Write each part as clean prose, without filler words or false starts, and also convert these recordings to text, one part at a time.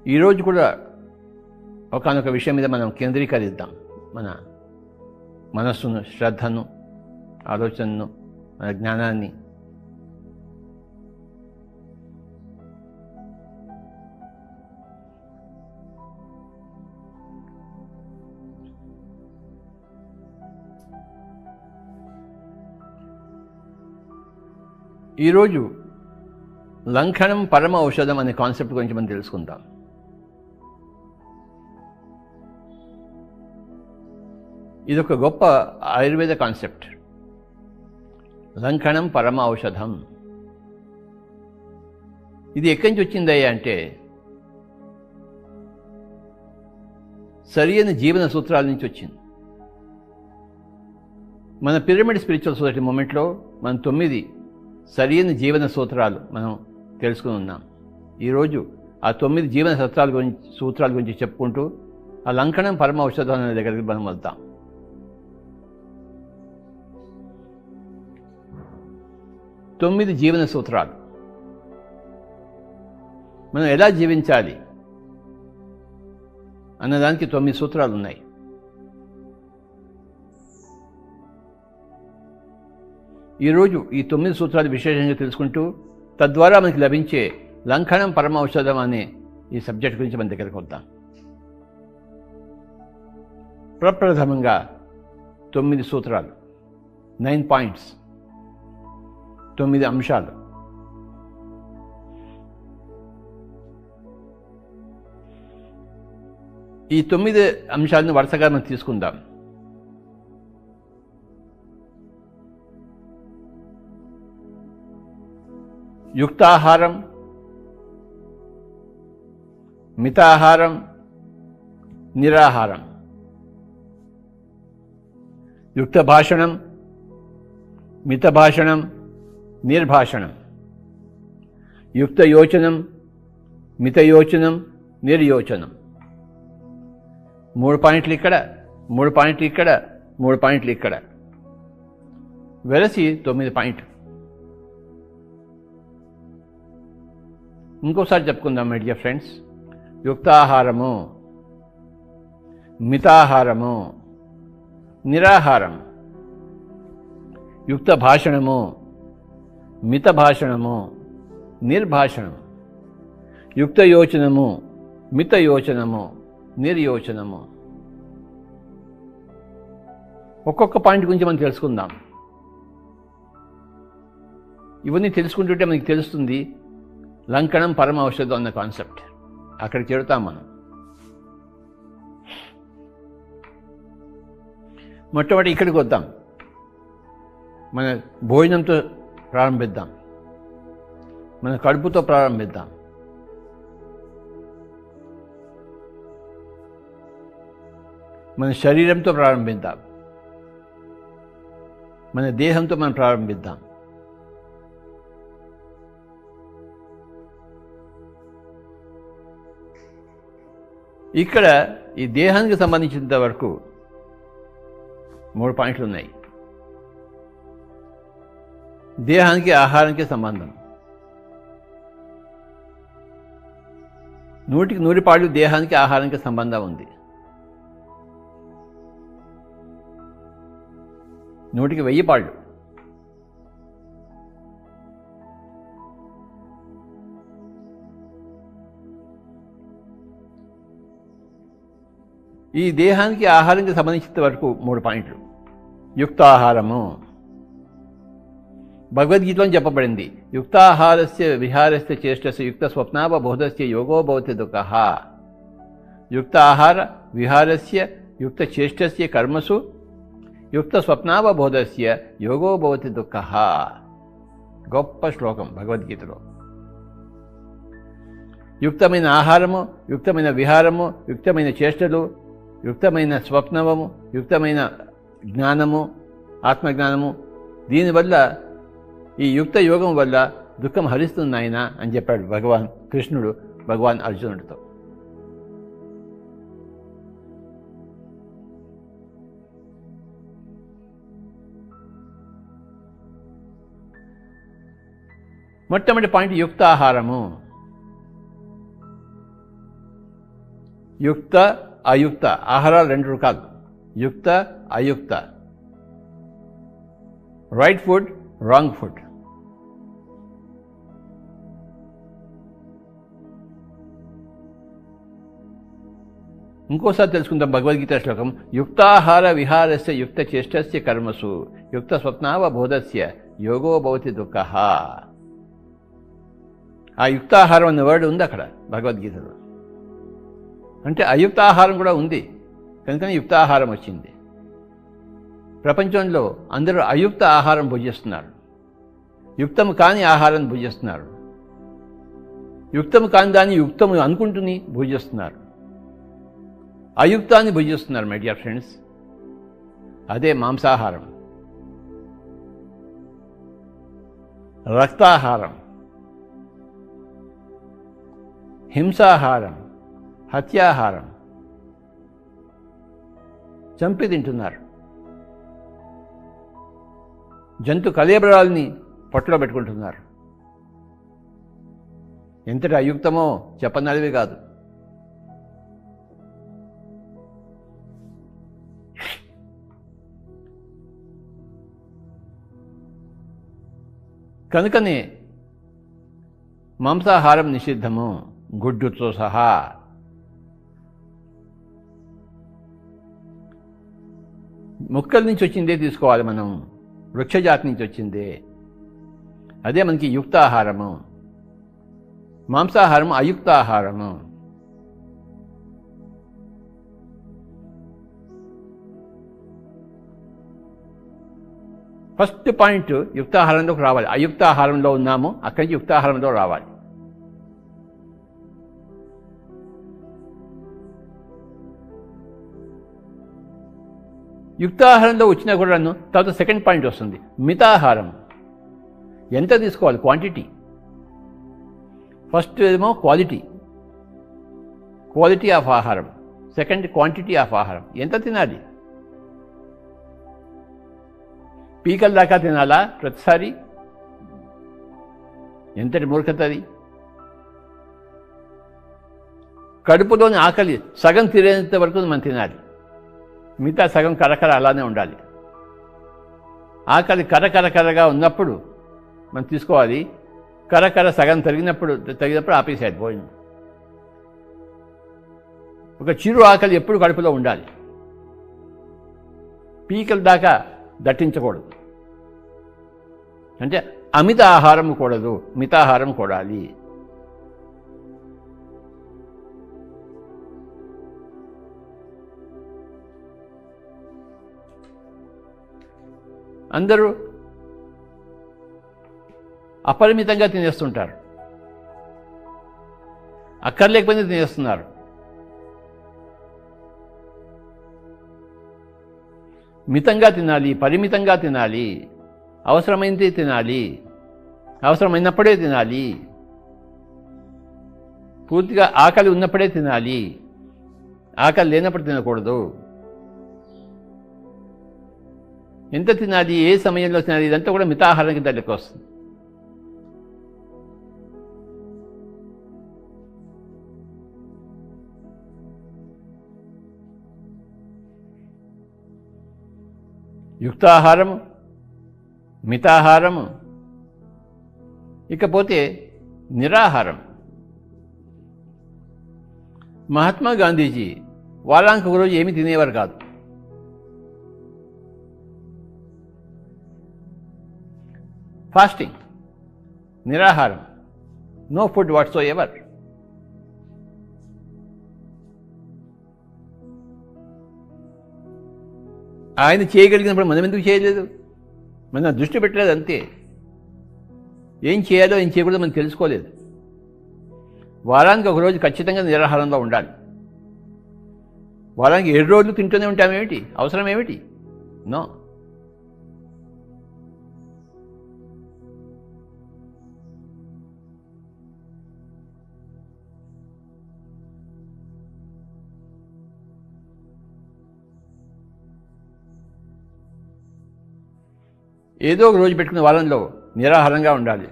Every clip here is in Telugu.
ఈరోజు కూడా ఒకానొక విషయం మీద మనం కేంద్రీకరిద్దాం. మన మనస్సును, శ్రద్ధను, ఆలోచనను, మన జ్ఞానాన్ని. ఈరోజు లంఘనం పరమ ఔషధం అనే కాన్సెప్ట్ గురించి మనం తెలుసుకుందాం. ఇది ఒక గొప్ప ఆయుర్వేద కాన్సెప్ట్. లంఘనం పరమ ఔషధం. ఇది ఎక్కడి నుంచి వచ్చిందయ్యా అంటే సరియైన జీవన సూత్రాల నుంచి వచ్చింది. మన పిరమిడ్ స్పిరిచువల్ సొసైటీ మూమెంట్లో మనం 9 సరియైన జీవన సూత్రాలు మనం తెలుసుకుని ఉన్నాం. ఈరోజు ఆ 9 జీవన సూత్రాల గురించి చెప్పుకుంటూ ఆ లంఘనం పరమ ఔషధం అనే దగ్గరికి మనం వెళ్తాం. తొమ్మిది జీవన సూత్రాలు. మనం ఎలా జీవించాలి అన్నదానికి 9 సూత్రాలు ఉన్నాయి. ఈరోజు ఈ 9 సూత్రాలు విశేషంగా తెలుసుకుంటూ తద్వారా మనకి లభించే లంఘనం పరమ ఔషధం అనే ఈ సబ్జెక్ట్ గురించి మన దగ్గరికి వద్దాం. ప్రప్రథమంగా 9 సూత్రాలు, 9 పాయింట్స్, 9 అంశాలు. ఈ 9 అంశాలను వరుసగా మనం తీసుకుందాం. యుక్తాహారం, మితాహారం, నిరాహారం. యుక్త భాషణం, మిత భాషణం, నిర్భాషణం. యుక్త యోచనం, మిత యోచనం, నిర్యోచనం. 3 పాయింట్లు ఇక్కడ, 3 పాయింట్లు ఇక్కడ, 3 పాయింట్లు ఇక్కడ, వెరసి 9 పాయింట్లు. ఇంకోసారి చెప్పుకుందాం మై డియర్ ఫ్రెండ్స్. యుక్తాహారము, మితాహారము, నిరాహారం. యుక్త భాషణము, మిత భాషణము, నిర్భాషణం. యుక్త యోచనము, మిత యోచనము, నిర్యోచనము. ఒక్కొక్క పాయింట్ గురించి మనం తెలుసుకుందాం. ఇవన్నీ తెలుసుకుంటుంటే మనకి తెలుస్తుంది లంఘనం పరమ ఔషధం అన్న కాన్సెప్ట్. అక్కడికి చేరుతాం మనం. మొట్టమొదటి ఇక్కడికి వద్దాం. మన భోజనంతో ప్రారంభిద్దాం, మన కడుపుతో ప్రారంభిద్దాం. మన శరీరంతో ప్రారంభిద్దాం, మన దేహంతో మనం ప్రారంభిద్దాం. ఇక్కడ ఈ దేహానికి సంబంధించినంత వరకు 3 పాయింట్లు ఉన్నాయి. దేహానికి ఆహారానికి సంబంధం. 100కి 100 పాళ్ళు దేహానికి ఆహారానికి సంబంధం ఉంది. 100కి 1000 పాళ్ళు. ఈ దేహానికి ఆహారానికి సంబంధించినంత వరకు 3 పాయింట్లు. యుక్తాహారము భగవద్గీతలో చెప్పబడింది. యుక్తాహారస్య విహారస్య చేష్టస్య యుక్త స్వప్నావబోధస్య యోగో భవతి దుఃఖః. యుక్త ఆహార విహారస్య యుక్త చేష్టస్య కర్మసు యుక్త స్వప్నావబోధస్య యోగో భవతి దుఃఖః. గొప్ప శ్లోకం భగవద్గీతలో. యుక్తమైన ఆహారము, యుక్తమైన విహారము, యుక్తమైన చేష్టలు, యుక్తమైన స్వప్నము, యుక్తమైన జ్ఞానము, ఆత్మజ్ఞానము. దీనివల్ల ఈ యుక్త యోగం వల్ల దుఃఖం హరిస్తుంది నాయన అని చెప్పాడు భగవాన్ కృష్ణుడు భగవాన్ అర్జునుడితో. మొట్టమొదటి పాయింట్ యుక్త ఆహారము. యుక్త అయుక్త ఆహారాలు రెండు రకాలు, యుక్త అయుక్త, రైట్ ఫుడ్, రాంగ్ ఫుడ్. ఇంకోసారి తెలుసుకుందాం భగవద్గీత శ్లోకం. యుక్తాహార విహారస్య యుక్త చేష్టస్య కర్మసు యుక్త స్వప్నావబోధస్య యోగో భవతి దుఃఖః. ఆ యుక్తాహారం అన్న వర్డ్ ఉంది అక్కడ భగవద్గీతలో. అంటే అయుక్తాహారం కూడా ఉంది కనుకనే యుక్తాహారం వచ్చింది. ప్రపంచంలో అందరూ అయుక్త ఆహారం భుజిస్తున్నారు, యుక్తము కాని ఆహారం భుజిస్తున్నారు, యుక్తము కాని దాన్ని యుక్తము అనుకుంటుని భుజిస్తున్నారు, అయుక్తాన్ని భుజిస్తున్నారు మై డియర్ ఫ్రెండ్స్. అదే మాంసాహారం, రక్తాహారం, హింసాహారం, హత్యాహారం, చంపి తింటున్నారు. జంతు కళేబరాల్ని పొట్టలో పెట్టుకుంటున్నారు. ఎంతటి అయుక్తమో చెప్పనలివి కాదు. కనుకనే మాంసాహారం నిషిద్ధము గుడ్డుతో సహా. మొక్కల నుంచి వచ్చిందే తీసుకోవాలి మనం, వృక్షజాతి నుంచి వచ్చిందే. అదే మనకి యుక్తాహారము. మాంసాహారము అయుక్తాహారము. ఫస్ట్ పాయింట్ యుక్తాహారంలోకి రావాలి. అయుక్తాహారంలో ఉన్నాము, అక్కడి నుంచి యుక్తాహారంలో రావాలి. యుక్తాహారంలో వచ్చినా కూడాను తర్వాత సెకండ్ పాయింట్ వస్తుంది, మితాహారం. ఎంత తీసుకోవాలి, క్వాంటిటీ. ఫస్ట్ ఏమో క్వాలిటీ, క్వాలిటీ ఆఫ్ ఆహారం. సెకండ్ క్వాంటిటీ ఆఫ్ ఆహారం. ఎంత తినాలి? పీకల దాకా తినాలా ప్రతిసారి? ఎంతటి మూర్ఖత అది. కడుపులోని ఆకలి సగం తీరేంత వరకు మనం తినాలి, మిగతా సగం కరకర అలానే ఉండాలి. ఆకలి కరకరగా ఉన్నప్పుడు మనం తీసుకోవాలి, కరకర సగం తగినప్పుడు ఆపేసేది భోజనం. ఒక చిరు ఆకలి ఎప్పుడు కడుపులో ఉండాలి, పీకల దాకా దట్టించకూడదు. అంటే అమిత ఆహారం కూడదు, మితాహారం కూడాలి. అందరూ అపరిమితంగా తినేస్తుంటారు, అక్కర్లేకపోయినా తినేస్తున్నారు. మితంగా తినాలి, పరిమితంగా తినాలి, అవసరమైనది తినాలి, అవసరమైనప్పుడే తినాలి, పూర్తిగా ఆకలి ఉన్నప్పుడే తినాలి, ఆకలి లేనప్పుడు తినకూడదు. ఎంత తినాలి, ఏ సమయంలో తినాలి, ఇదంతా కూడా మితాహారం కింద లెక్క వస్తుంది. యుక్తాహారము, మితాహారము, ఇకపోతే నిరాహారం. మహాత్మా గాంధీజీ వారానికి ఒక రోజు ఏమీ తినేవారు కాదు. ఫాస్టింగ్, నిరాహారం, నో ఫుడ్ వాట్సో ఎవర్. ఆయన చేయగలిగినప్పుడు మనం ఎందుకు చేయలేదు? మనం దృష్టి పెట్టలేదు అంతే. ఏం చేయాలో ఏం చేయకూడదో మనం తెలుసుకోలేదు. వారానికి ఒక రోజు ఖచ్చితంగా నిరాహారంలో ఉండాలి. వారానికి 7 రోజులు తింటూనే ఉంటామేమిటి? అవసరం ఏమిటి? నో. ఏదో ఒక రోజు పెట్టుకున్న వారంలో నిరాహారంగా ఉండాలి.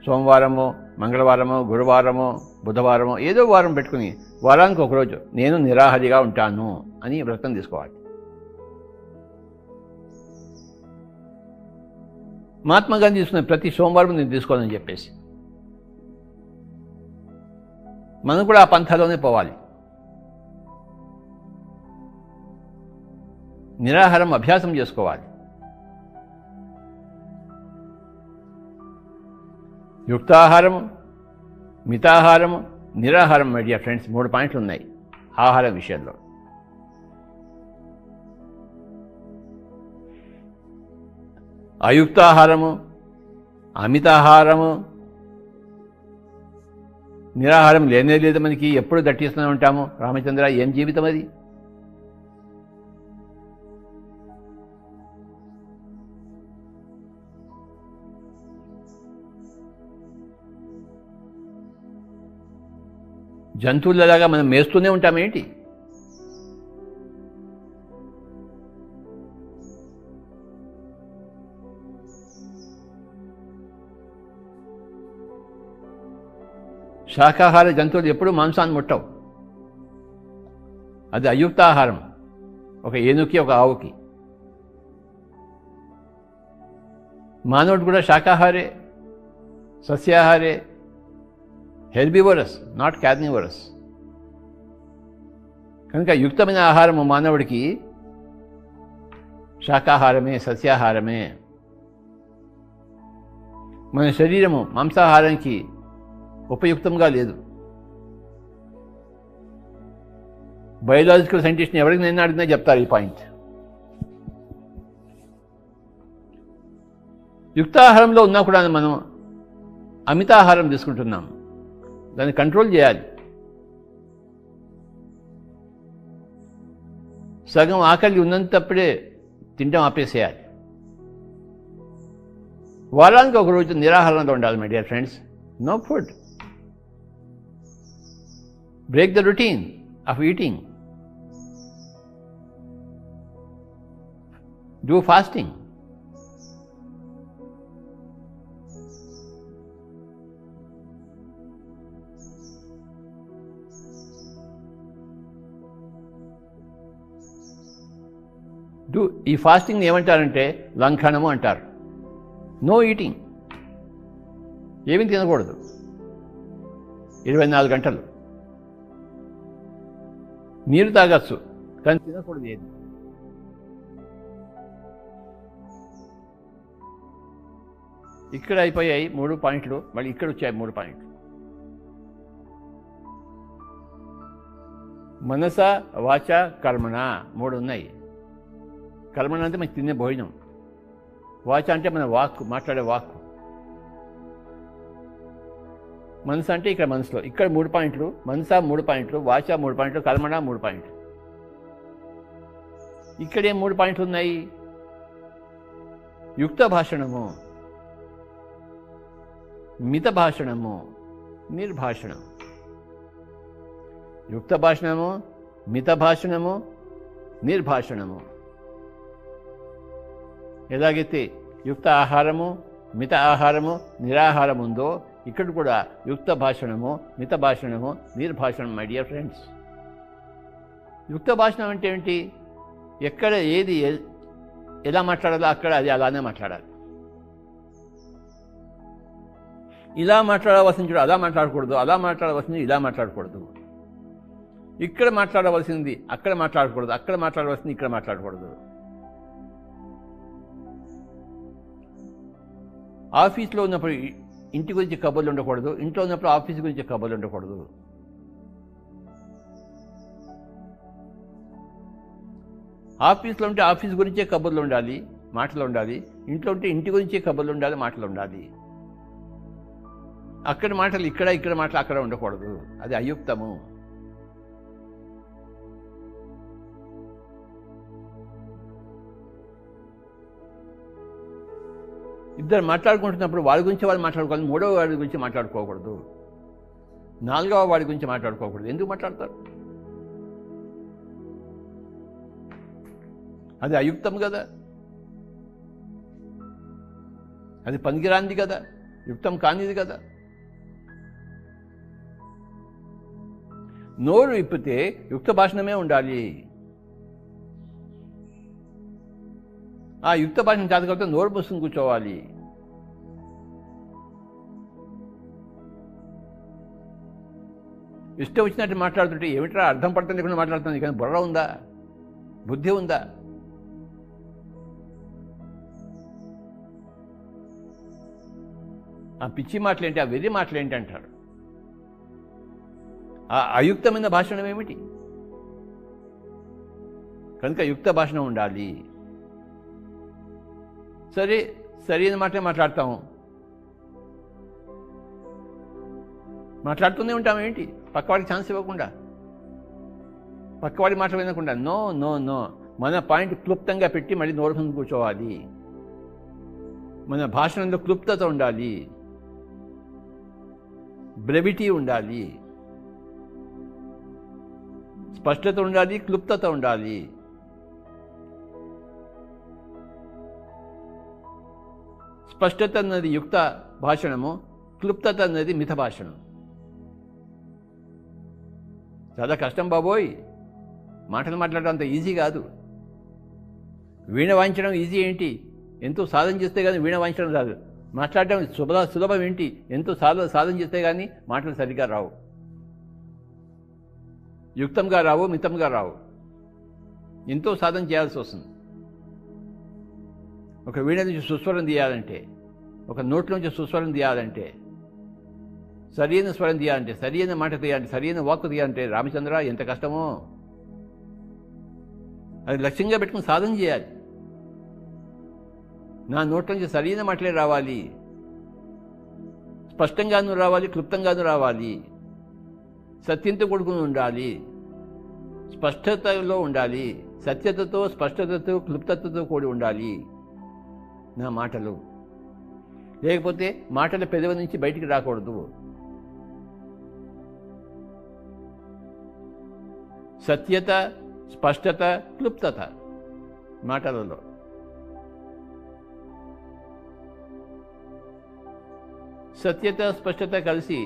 సోమవారమో మంగళవారమో గురువారమో బుధవారమో ఏదో వారం పెట్టుకుని వారానికి ఒకరోజు నేను నిరాహారిగా ఉంటాను అని వ్రతం తీసుకోవాలి. మహాత్మా గాంధీ తీసుకున్న ప్రతి సోమవారం నేను తీసుకోవాలని చెప్పేసి మనం కూడా ఆ పంథాలోనే పోవాలి. నిరాహారం అభ్యాసం చేసుకోవాలి. యుక్తాహారము, మితాహారము, నిరాహారం. మై డియర్ ఫ్రెండ్స్, 3 పాయింట్లు ఉన్నాయి ఆహారం విషయంలో. అయుక్తాహారము, అమితాహారము, నిరాహారం లేనే లేదు మనకి. ఎప్పుడు దట్టిస్తూనే ఉంటాము. రామచంద్ర, ఏం జీవితం అది? జంతువులలాగా మనం మేస్తూనే ఉంటామేంటి? శాకాహార జంతువులు ఎప్పుడూ మాంసాన్ని ముట్టవు. అది అయుక్తాహారం. ఒక ఏనుగుకి, ఒక ఆవుకి. మానవుడు కూడా శాకాహారే, సస్యాహారే, హెర్బివరస్, నాట్ కార్నివరస్. కనుక యుక్తమైన ఆహారము మానవుడికి శాకాహారమే, సస్యాహారమే. మన శరీరము మాంసాహారానికి ఉపయుక్తంగా లేదు. బయోలాజికల్ సైంటిస్ట్ని ఎవరికి నేను అడిగినా చెప్తారు ఈ పాయింట్. యుక్తాహారంలో ఉన్నా కూడా మనం అమితాహారం తీసుకుంటున్నాం. దాన్ని కంట్రోల్ చేయాలి. సగం ఆకలి ఉన్నంతప్పుడే తినడం ఆపేసేయాలి. వారానికి ఒక రోజు నిరాహారంలో ఉండాలి my dear friends. No food. Break the routine of eating. Do fasting. ఈ ఫాస్టింగ్ ఏమంటారంటే లంఘనము అంటారు. No eating. ఏమీ తినకూడదు 24 గంటలు. నీరు తాగచ్చు కానీ తినకూడదు ఏది. ఇక్కడ అయిపోయాయి 3 పాయింట్లు. మళ్ళీ ఇక్కడ వచ్చాయి 3 పాయింట్లు. మనస, వాచ, కర్మణ 3 ఉన్నాయి. కర్మణ అంటే మనకి తినే భోజనం. వాచ అంటే మన వాక్కు, మాట్లాడే వాక్కు. మనసు అంటే ఇక్కడ మనసులో. ఇక్కడ 3 పాయింట్లు. మనస 3 పాయింట్లు, వాచ 3 పాయింట్లు, కర్మణ 3 పాయింట్లు. ఇక్కడే 3 పాయింట్లు ఉన్నాయి. యుక్త భాషణము, మిత భాషణము, నిర్భాషణం. యుక్త భాషణము, మిత భాషణము, నిర్భాషణము. ఎలాగైతే యుక్త ఆహారము, మిత ఆహారము, నిరాహారం ఉందో ఇక్కడ కూడా యుక్త భాషణము, మిత భాషణము, నిర్భాషణం. మై డియర్ ఫ్రెండ్స్, యుక్త భాషణం అంటే ఏంటి? ఎక్కడ ఏది ఎలా మాట్లాడాలో అక్కడ అది అలానే మాట్లాడాలి. ఇలా మాట్లాడవలసింది చూడ అలా మాట్లాడకూడదు, అలా మాట్లాడవలసింది ఇలా మాట్లాడకూడదు. ఇక్కడ మాట్లాడవలసింది అక్కడ మాట్లాడకూడదు, అక్కడ మాట్లాడవలసింది ఇక్కడ మాట్లాడకూడదు. ఆఫీస్లో ఉన్నప్పుడు ఇంటి గురించి కబుర్లు ఉండకూడదు, ఇంట్లో ఉన్నప్పుడు ఆఫీస్ గురించి కబుర్లు ఉండకూడదు. ఆఫీస్లో ఉంటే ఆఫీస్ గురించే కబుర్లు ఉండాలి, మాటలు ఉండాలి. ఇంట్లో ఉంటే ఇంటి గురించే కబుర్లు ఉండాలి, మాటలు ఉండాలి. అక్కడ మాటలు ఇక్కడ, ఇక్కడ మాటలు అక్కడ ఉండకూడదు. అది అయుక్తము. ఇద్దరు మాట్లాడుకుంటున్నప్పుడు వాళ్ళ గురించి వాళ్ళు మాట్లాడుకోవాలి, 3వ వాడి గురించి మాట్లాడుకోకూడదు, 4వ వాడి గురించి మాట్లాడుకోకూడదు. ఎందుకు మాట్లాడతారు? అది అయుక్తం కదా, అది పనికిరాంది కదా, యుక్తం కానిది కదా. నోరు ఇప్పితే యుక్త భాషణమే ఉండాలి. ఆ యుక్త భాషణం చేత కాబట్టి నోరు పుస్తకం కూర్చోవాలి. ఇష్టం వచ్చినట్టు మాట్లాడుతుంటే ఏమిట్రా అర్థం పడతాం లేకుండా మాట్లాడుతుంది, కానీ బుర్ర ఉందా, బుద్ధి ఉందా? ఆ పిచ్చి మాటలేంటి, ఆ వెర్రి మాటలేంటి అంటారు. ఆ అయుక్తమైన భాషణం ఏమిటి? కనుక యుక్త భాషణం ఉండాలి. సరే, సరైన మాటలే మాట్లాడతాము, మాట్లాడుతూనే ఉంటాం. ఏంటి పక్కవాడికి ఛాన్స్ ఇవ్వకుండా, పక్కవాడి మాట వినకుండా, నో నో నో, మన పాయింట్ క్లుప్తంగా పెట్టి మళ్ళీ నోరు ముందు కూర్చోవాలి. మన భాషణంలో క్లుప్తత ఉండాలి, బ్రెవిటీ ఉండాలి, స్పష్టత ఉండాలి, క్లుప్తత ఉండాలి. స్పష్టత అన్నది యుక్త భాషణము, క్లుప్తత అన్నది మిత భాషణం. చాలా కష్టం బాబోయ్, మాటలు మాట్లాడడం అంత ఈజీ కాదు. వీణ వాయించడం ఈజీ ఏంటి, ఎంతో సాధన చేస్తే కానీ వీణ వాయించడం రాదు. మాట్లాడడం సులభం ఏంటి, ఎంతో సాధన చేస్తే కానీ మాటలు సరిగ్గా రావు, యుక్తంగా రావు, మితంగా రావు. ఎంతో సాధన చేయాల్సి వస్తుంది. ఒక వీణ నుంచి సుస్వరం తీయాలంటే, ఒక నోట్లోంచి సుస్వరం తీయాలంటే, సరైన స్వరం తీయాలంటే, సరైన మాట తీయాలంటే, సరైన వాక్కు తీయాలంటే రామచంద్ర ఎంత కష్టమో. అది లక్ష్యంగా పెట్టుకుని సాధన చేయాలి. నా నోట్లోంచి సరైన మాటలే రావాలి, స్పష్టంగానూ రావాలి, క్లుప్తంగానూ రావాలి, సత్యంతో కూడుకుని ఉండాలి, స్పష్టతలో ఉండాలి, సత్యతతో, స్పష్టతతో, క్లుప్తతతో కూడి ఉండాలి నా మాటలు. లేకపోతే మాటల పెదవి నుంచి బయటికి రాకూడదు. సత్యత, స్పష్టత, క్లుప్తత మాటలలో. సత్యత, స్పష్టత కలిసి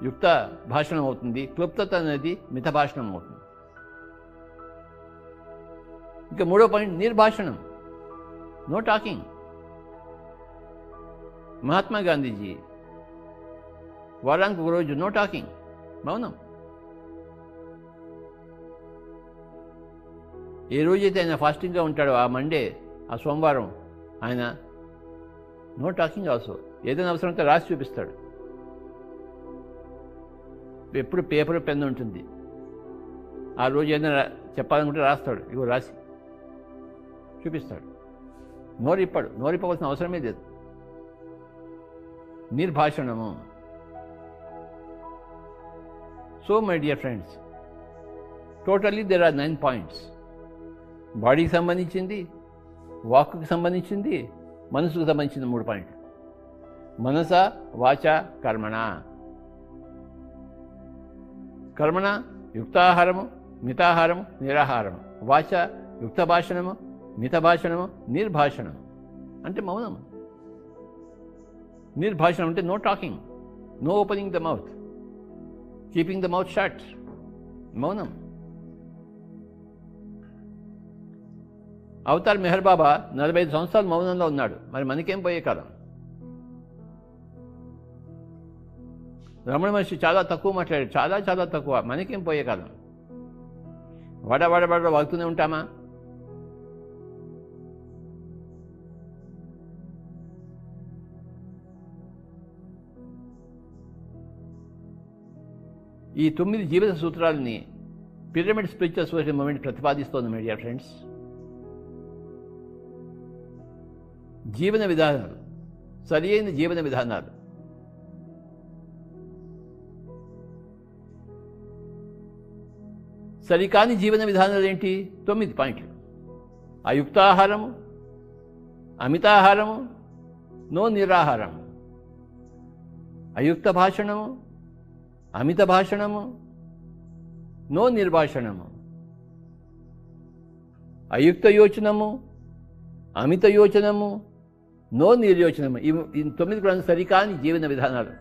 యుక్త భాషణం అవుతుంది. క్లుప్తత అనేది మిత భాషణం అవుతుంది. ఇంకా మూడో పాయింట్ నిర్భాషణం, నో టాకింగ్. మహాత్మా గాంధీజీ వారానికి ఒక రోజు నో టాకింగ్, మౌనం. ఏ రోజైతే ఆయన ఫాస్టింగ్గా ఉంటాడో ఆ మండే, ఆ సోమవారం ఆయన నో టాకింగ్ ఆల్సో. ఏదైనా అవసరంతో రాసి చూపిస్తాడు. ఎప్పుడు పేపర్ పెన్ ఉంటుంది. ఆ రోజు ఏదైనా చెప్పాలనుకుంటే రాస్తాడు, ఇగో రాసి చూపిస్తాడు. నోరిప్పవలసిన అవసరమే లేదు. నిర్భాషణము. So my dear friends, totally there are 9 points. బాడీకి సంబంధించింది, వాక్కుకి సంబంధించింది, మనసుకు సంబంధించిన 3 పాయింట్లు. మనస, వాచ, కర్మణ. కర్మణ యుక్తాహారము, మితాహారము, నిరాహారము. వాచ యుక్త భాషణము, మిత భాషణము, నిర్భాషణము అంటే మౌనము. నిర్భాషణం అంటే no talking, no opening the mouth, keeping the mouth shut, మౌనం. అవతార్ మెహర్ బాబా 45 సంవత్సరాలు మౌనంలో ఉన్నాడు. మరి మనకేం పోయే కాలం. రమణ మహర్షి చాలా తక్కువ మాట్లాడాడు, చాలా చాలా తక్కువ. మనకేం పోయే కాలం. వడ వాగుతూనే ఉంటామా? ఈ 9 జీవిత సూత్రాలని పిరమిడ్ స్పిరిచువల్ సొసైటీ మూవ్మెంట్ ప్రతిపాదిస్తోంది మై డియర్ ఫ్రెండ్స్. జీవన విధానాలు, సరి అయిన జీవన విధానాలు. సరికాని జీవన విధానాలు ఏంటి? 9 పాయింట్లు. అయుక్తాహారము, అమితాహారము, నో నిరాహారము. అయుక్త భాషణము, అమిత భాషణము, నో నిర్భాషణము. అయుక్త యోచనము, అమిత యోచనము, నో నిర్యోచనము. ఈ 9 కూడా సరికాని జీవన విధానాలు.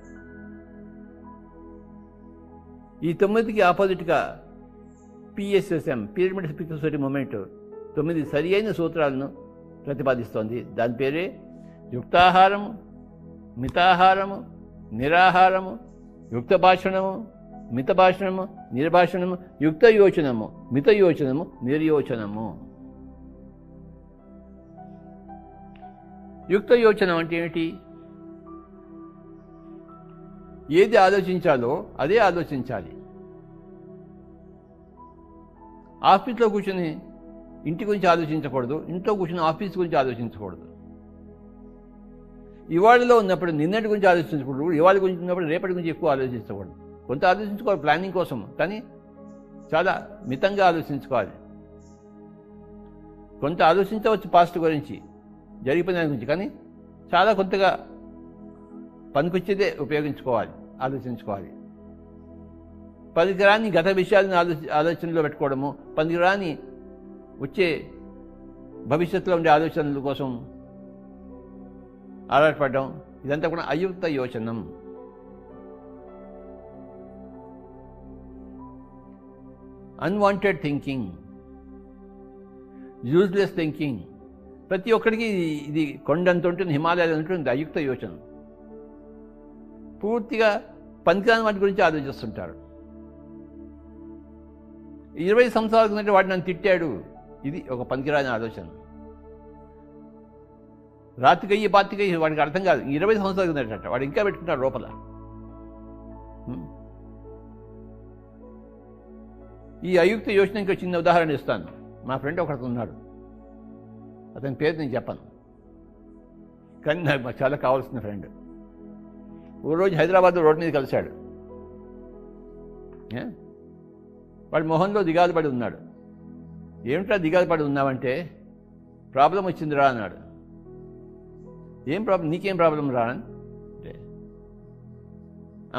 ఈ 9కి ఆపోజిట్గా PSSM, pyramid spiritual society moment 9 సరి అయిన సూత్రాలను ప్రతిపాదిస్తోంది. దాని పేరే యుక్తాహారము, మితాహారము, నిరాహారము, యుక్త భాషణము, మిత భాషణము, నిర్భాషణము, యుక్త యోచనము, మిత యోచనము, నిర్యోచనము. యుక్త యోచనం అంటే ఏమిటి? ఏది ఆలోచించాలో అదే ఆలోచించాలి. ఆఫీస్లో కూర్చొని ఇంటి గురించి ఆలోచించకూడదు, ఇంట్లో కూర్చొని ఆఫీస్ గురించి ఆలోచించకూడదు. ఇవాళలో ఉన్నప్పుడు నిన్నటి గురించి ఆలోచించకూడదు, ఇవాళ గురించి ఉన్నప్పుడు రేపటి గురించి ఎక్కువ ఆలోచించకూడదు. కొంత ఆలోచించుకోవాలి ప్లానింగ్ కోసం, కానీ చాలా మితంగా ఆలోచించుకోవాలి. కొంత ఆలోచించవచ్చు పాస్ట్ గురించి, జరిగిపోయిన దాని గురించి, కానీ చాలా కొంతగా పనికొచ్చేదే ఉపయోగించుకోవాలి, ఆలోచించుకోవాలి. పనికిరాని గత విషయాలను ఆలోచనలో పెట్టుకోవడము, పనికిరాని వచ్చే భవిష్యత్తులో ఉండే ఆలోచనల కోసం ఆరాటపడడం, ఇదంతా కూడా అయుక్త యోచనం. Unwanted thinking, useless thinking. ప్రతి ఒక్కడికి ఇది కొండంత ఉంటుంది, హిమాలయాలు ఉంటుంది. అయుక్త యోచనం పూర్తిగా పనికిరాని వాటి గురించి ఆలోచిస్తుంటారు. 20 సంవత్సరాల కిందట వాడు నన్ను తిట్టాడు, ఇది ఒక పనికిరాని ఆలోచన. రాత్రికయ్యి పాతికయ్యి వాడికి అర్థం కాదు. 20 సంవత్సరాల కిందట వాడు ఇంకా పెట్టుకుంటాడు లోపల. ఈ అయుక్త యోచన ఇంకా చిన్న ఉదాహరణ ఇస్తాను. మా ఫ్రెండ్ ఒకటి ఉన్నాడు, అతని పేరు నేను చెప్పను, కానీ నాకు చాలా కావాల్సిన ఫ్రెండ్. ఓ రోజు హైదరాబాద్ రోడ్ మీద కలిశాడు. వాడి మొహంలో దిగాలు పడి ఉన్నాడు. ఏమిటా దిగాలు పడి ఉన్నావంటే, ప్రాబ్లం వచ్చిందిరా అన్నాడు. ఏం ప్రాబ్లం? నీకేం ప్రాబ్లం రా అంటే,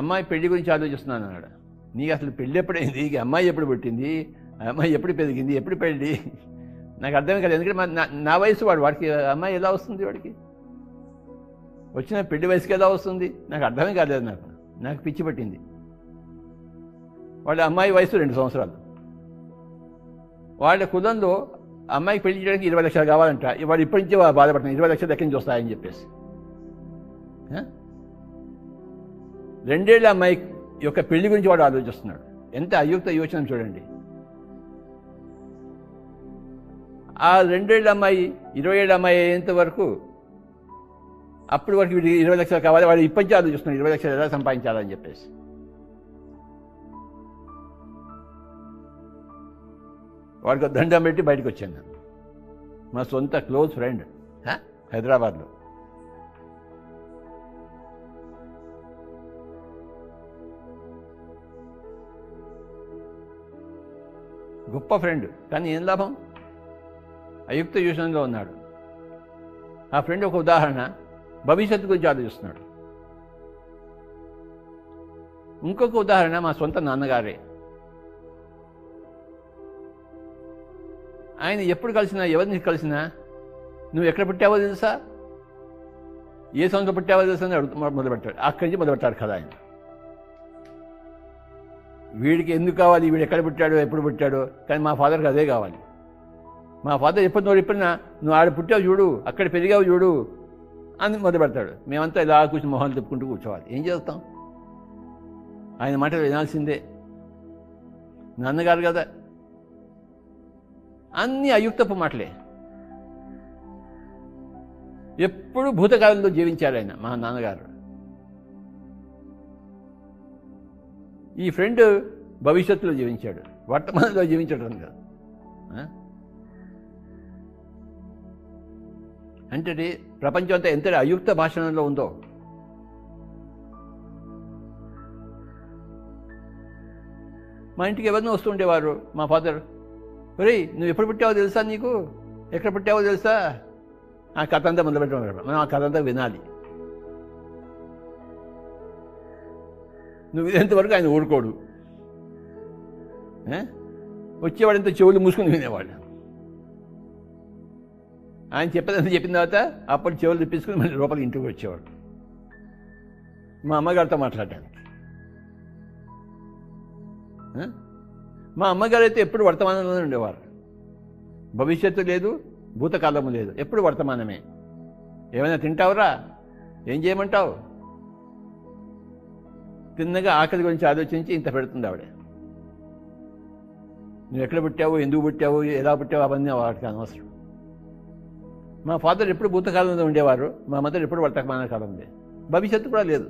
అమ్మాయి పెళ్లి గురించి ఆలోచిస్తున్నాను అన్నాడు. నీకు అసలు పెళ్ళి ఎప్పుడైంది? అమ్మాయి ఎప్పుడు పుట్టింది? అమ్మాయి ఎప్పుడు పెరిగింది? ఎప్పుడు పెళ్ళి? నాకు అర్థమే కాదు. ఎందుకంటే నా వయసు వాడికి అమ్మాయి ఎలా వస్తుంది? వాడికి వచ్చిన పెళ్లి వయసుకి ఎలా వస్తుంది? నాకు అర్థమే కాలేదు. నాకు పిచ్చి పట్టింది. వాళ్ళ అమ్మాయి వయసు 2 సంవత్సరాలు. వాళ్ళ కులంలో అమ్మాయికి పెళ్లి చేయడానికి 20 లక్షలు కావాలంట. వాడు ఇప్పటి నుంచే బాధపడుతున్నాడు, 20 లక్షలు ఎక్కడి నుంచి వస్తాయని చెప్పేసి. 2 ఏళ్ల అమ్మాయి యొక్క పెళ్లి గురించి వాడు ఆలోచిస్తున్నాడు. ఎంత అయుక్త యోచన చూడండి. ఆ 2 ఏళ్ల అమ్మాయి 20 ఏళ్ల అమ్మాయి అయ్యేంత వరకు, అప్పటి వరకు వీడికి 20 లక్షలు కావాలి. వాడు ఇప్పటి నుంచి ఆలోచిస్తున్నాడు 20 లక్షలు ఎలా సంపాదించాలని చెప్పేసి. వాడికి దండం పెట్టి బయటకు వచ్చాను నేను. మా సొంత క్లోజ్ ఫ్రెండ్ హైదరాబాద్లో. గొప్ప ఫ్రెండ్, కానీ ఏం లాభం? అయుక్త యోచనలో ఉన్నాడు. ఆ ఫ్రెండ్ ఒక ఉదాహరణ, భవిష్యత్తు గురించి ఆలోచిస్తున్నాడు. ఇంకొక ఉదాహరణ మా సొంత నాన్నగారే. ఆయన ఎప్పుడు కలిసినా, ఎవరిని కలిసినా, నువ్వు ఎక్కడ పుట్టావో తెలుసా, ఏ సంవత్సరం పుట్టావో తెలుసా అని మొదలుపెట్టాడు. అక్కడి నుంచి మొదలుపెట్టాడు కదా ఆయన. వీడికి ఎందుకు కావాలి, వీడు ఎక్కడ పుట్టాడో ఎప్పుడు పుట్టాడో, కానీ మా ఫాదర్కి అదే కావాలి. మా ఫాదర్ ఎప్పుడైనా నువ్వు ఆడ పుట్టావు చూడు, అక్కడ పెరిగావు చూడు అని మొదలు పెడతాడు. మేమంతా ఇలా కూర్చొని మొహాలు తిప్పుకుంటూ కూర్చోవాలి. ఏం చేస్తాం? ఆయన మాటలు వినాల్సిందే, నాన్నగారు కదా. అన్ని అయుక్తపు మాటలే. ఎప్పుడు భూతకాలంలో జీవించారు ఆయన, మా నాన్నగారు. ఈ ఫ్రెండ్ భవిష్యత్తులో జీవించాడు, వర్తమానంలో జీవించడం కాదు. అంటే ప్రపంచం అంతా ఎంత అయుక్త భాషణంలో ఉందో. మా ఇంటికి ఎవరినో వస్తుండేవారు మా ఫాదర్. ఒరేయ్, నువ్వు ఎప్పుడు పుట్టావో తెలుసా, నీకు ఎక్కడ పుట్టావో తెలుసా, ఆ కథ అంతా మొదలుపెట్టడం. మనం ఆ కథ అంతా వినాలి. నువ్వు వినేంతవరకు ఆయన ఊరుకోడు. వచ్చేవాడంతా చెవులు మూసుకుని వినేవాడు. ఆయన చెప్పేదంతా చెప్పిన తర్వాత అప్పుడు చెవులు తిప్పించుకుని మళ్ళీ లోపలికి ఇంటికి వచ్చేవాడు మా అమ్మగారితో మాట్లాడటానికి. మా అమ్మగారు అయితే ఎప్పుడు వర్తమానంలోనే ఉండేవారు. భవిష్యత్తు లేదు, భూతకాలము లేదు, ఎప్పుడు వర్తమానమే. ఏమైనా తింటావురా, ఏం చేయమంటావు, తిన్నగా ఆకలి గురించి ఆలోచించి ఇంత పెడుతుంది ఆవిడ. నువ్వు ఎక్కడ పుట్టావు, ఎందుకు పుట్టావు, ఎలా పుట్టావు, అవన్నీ వాటికి అనవసరం. మా ఫాదర్ ఎప్పుడు భూతకాలంలో ఉండేవారు, మా మదర్ ఎప్పుడు వర్తమాన కాలం ఉంది, భవిష్యత్తు కూడా లేదు.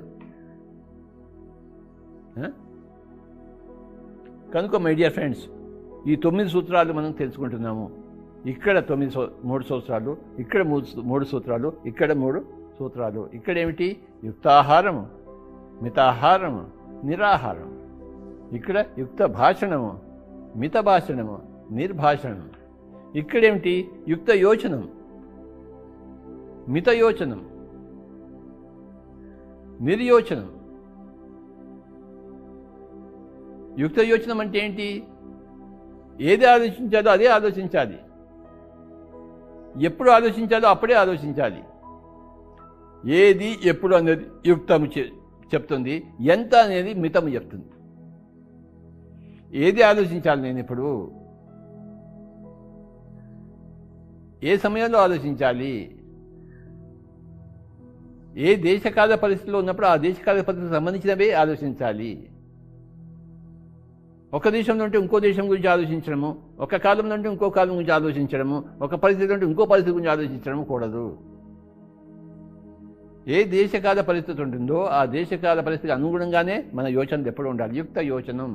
కనుక మై డియర్ ఫ్రెండ్స్, ఈ 9 సూత్రాలు మనం తెలుసుకుంటున్నాము. ఇక్కడ 3 సూత్రాలు, ఇక్కడ 3 సూత్రాలు, ఇక్కడ 3 సూత్రాలు. ఇక్కడేమిటి? యుక్తాహారము, మితాహారము, నిరాహారం. ఇక్కడ యుక్త భాషణము, మిత భాషణము, నిర్భాషణం. ఇక్కడేమిటి? యుక్త యోచనం, మిత యోచనం, నిర్యోచనం. యుక్త యోచనం అంటే ఏంటి? ఏది ఆలోచించాలో అదే ఆలోచించాలి, ఎప్పుడు ఆలోచించాలో అప్పుడే ఆలోచించాలి. ఏది ఎప్పుడు అనేది యుక్తము చెప్తుంది, ఎంత అనేది మితము చెప్తుంది. ఏది ఆలోచించాలి నేను ఇప్పుడు, ఏ సమయంలో ఆలోచించాలి, ఏ దేశకాల పరిస్థితిలో ఉన్నప్పుడు ఆ దేశకాల పరిస్థితికి సంబంధించినవే ఆలోచించాలి. ఒక దేశంలో ఉంటే ఇంకో దేశం గురించి ఆలోచించడము, ఒక కాలంలో ఉంటే ఇంకో కాలం గురించి ఆలోచించడము, ఒక పరిస్థితి ఉంటే ఇంకో పరిస్థితి గురించి ఆలోచించడము కూడదు. ఏ దేశకాల పరిస్థితి ఉంటుందో ఆ దేశకాల పరిస్థితికి అనుగుణంగానే మన యోచనలు ఎప్పుడు ఉండాలి. యుక్త యోచనం,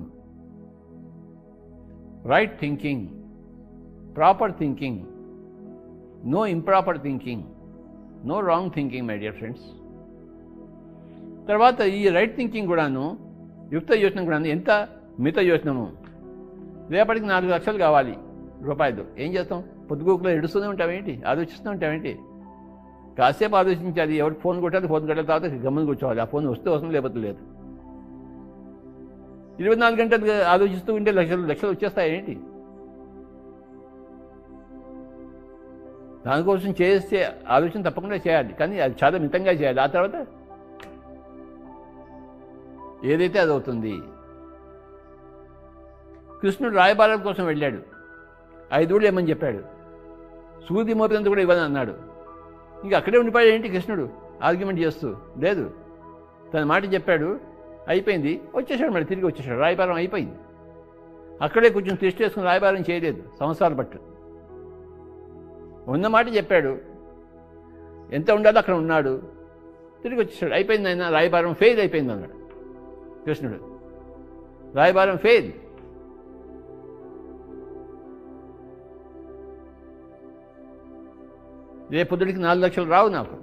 right thinking, proper thinking, no improper thinking, no wrong thinking my dear friends. తర్వాత ఈ రైట్ థింకింగ్ కూడాను, యుక్త యోచనం కూడాను. ఎంత? మిత యోచనము. రేపటికి 4 లక్షలు కావాలి రూపాయలు, ఏం చేస్తాం? పొద్దుగూకులో ఎడుస్తూనే ఉంటామేంటి, ఆలోచిస్తూ ఉంటామేంటి? కాసేపు ఆలోచించాలి, ఎవరికి ఫోన్ కొట్టాలి, ఫోన్ కొట్టిన తర్వాత గమ్మున కూర్చోవాలి. ఆ ఫోన్ వస్తే వస్తుంది, లేకపోతే లేదు. 24 గంటలు ఆలోచిస్తూ ఉంటే లక్షలు వచ్చేస్తాయేంటి? దానికోసం చేస్తే ఆలోచన తప్పకుండా చేయాలి, కానీ అది చాలా మితంగా చేయాలి. ఆ తర్వాత ఏదైతే అది అవుతుంది. కృష్ణుడు రాయబారం కోసం వెళ్ళాడు, 5 ఊళ్ళు ఏమని చెప్పాడు, సూది మోపినంత కూడా ఇవ్వని అన్నాడు. ఇంకా అక్కడే ఉండిపోయాడు ఏంటి కృష్ణుడు ఆర్గ్యుమెంట్ చేస్తూ? లేదు, తన మాట చెప్పాడు, అయిపోయింది, వచ్చేసాడు. మళ్ళీ తిరిగి వచ్చేసాడు, రాయబారం అయిపోయింది. అక్కడే కొంచెం టెస్ట్ చేసుకుని రాయబారం చేయలేదు సంవత్సరాల పట్టు. ఉన్న మాట చెప్పాడు, ఎంత ఉండాలో అక్కడ ఉన్నాడు, తిరిగి వచ్చేసాడు. అయిపోయింది ఆయన, రాయబారం ఫెయిల్ అయిపోయింది అన్నాడు కృష్ణుడు. రాయబారం ఫెయిల్. రేపొద్దుడికి 4 లక్షలు రావు నాకు.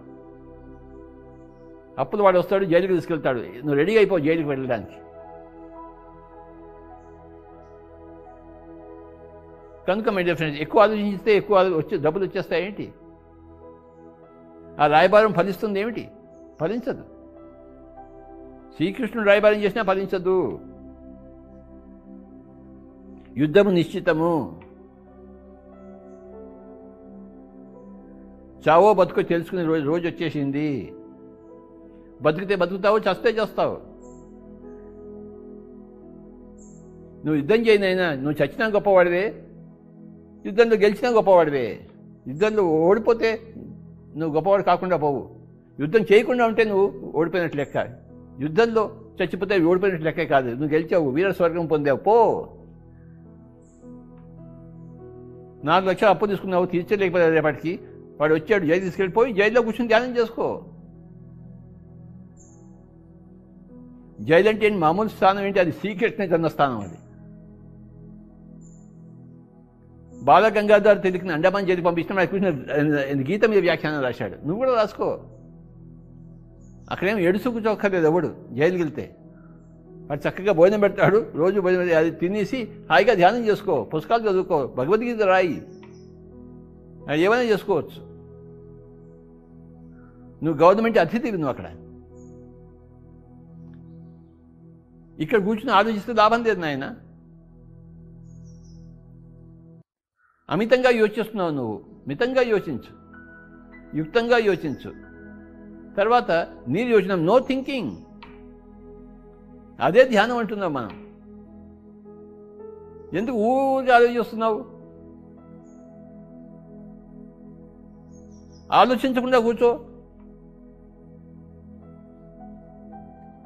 అప్పులు వాడు వస్తాడు, జైలుకి తీసుకెళ్తాడు. నువ్వు రెడీ అయిపోవు జైలుకి వెళ్ళడానికి. కనుక మై డియర్ ఫ్రెండ్స్, ఎక్కువ ఆలోచిస్తే ఎక్కువ డబ్బులు వచ్చేస్తాయేంటి? ఆ రాయబారం ఫలిస్తుంది ఏమిటి? ఫలించదు. శ్రీకృష్ణుడు రాయబారం చేసినా ఫలించదు. యుద్ధము నిశ్చితము. చావో బతుకో తెలుసుకునే రోజు వచ్చేసింది. బతికితే బతుకుతావు, చస్తే చేస్తావు. నువ్వు యుద్ధం చేయనైనా నువ్వు చచ్చినా గొప్పవాడివే, యుద్ధంలో గెలిచినా గొప్పవాడివే. యుద్ధంలో ఓడిపోతే నువ్వు గొప్పవాడు కాకుండా పోవు. యుద్ధం చేయకుండా ఉంటే నువ్వు ఓడిపోయినట్లు లెక్క. యుద్ధంలో చచ్చిపోతే ఓడిపోయినట్లు లెక్కే కాదు, నువ్వు గెలిచావు, వీర స్వర్గం పొందావు, పో. 4 లక్షలు అప్పు తీసుకున్నావు, తీర్చలేకపోతే రేపటికి వాడు వచ్చాడు, జైలు తీసుకెళ్ళిపోయి జైల్లో కూర్చొని ధ్యానం చేసుకో. జైలు అంటే ఏంటి? మామూలు స్థానం ఏంటి? అది శ్రీకృష్ణ జన్మస్థానం. అది బాలగంగాధర్ తిరిగిన అండమాన్ జైలుకి పంపించిన కృష్ణ గీత మీద వ్యాఖ్యానం రాశాడు. నువ్వు కూడా రాసుకో. అక్కడేమో ఎడుసు కూర్చోక్కర్లేదు ఎవడు జైలుకి వెళ్తే. వాడు చక్కగా భోజనం పెడతాడు, రోజు భోజనం అది తినేసి హాయిగా ధ్యానం చేసుకో, పుస్తకాలు చదువుకో, భగవద్గీత రాయి, ఏమైనా చేసుకోవచ్చు. నువ్వు గవర్నమెంట్ అతిథివి. నువ్వు అక్కడ ఇక్కడ కూర్చుని ఆలోచిస్తే లాభం లేదు నాయన. అమితంగా యోచిస్తున్నావు నువ్వు. మితంగా యోచించు, యుక్తంగా యోచించు. తర్వాత నిర్యోచనం, నో థింకింగ్. అదే ధ్యానం అంటున్నాం మనం. ఎందుకు ఊరికే ఆలోచిస్తున్నావు? ఆలోచించకుండా కూర్చో.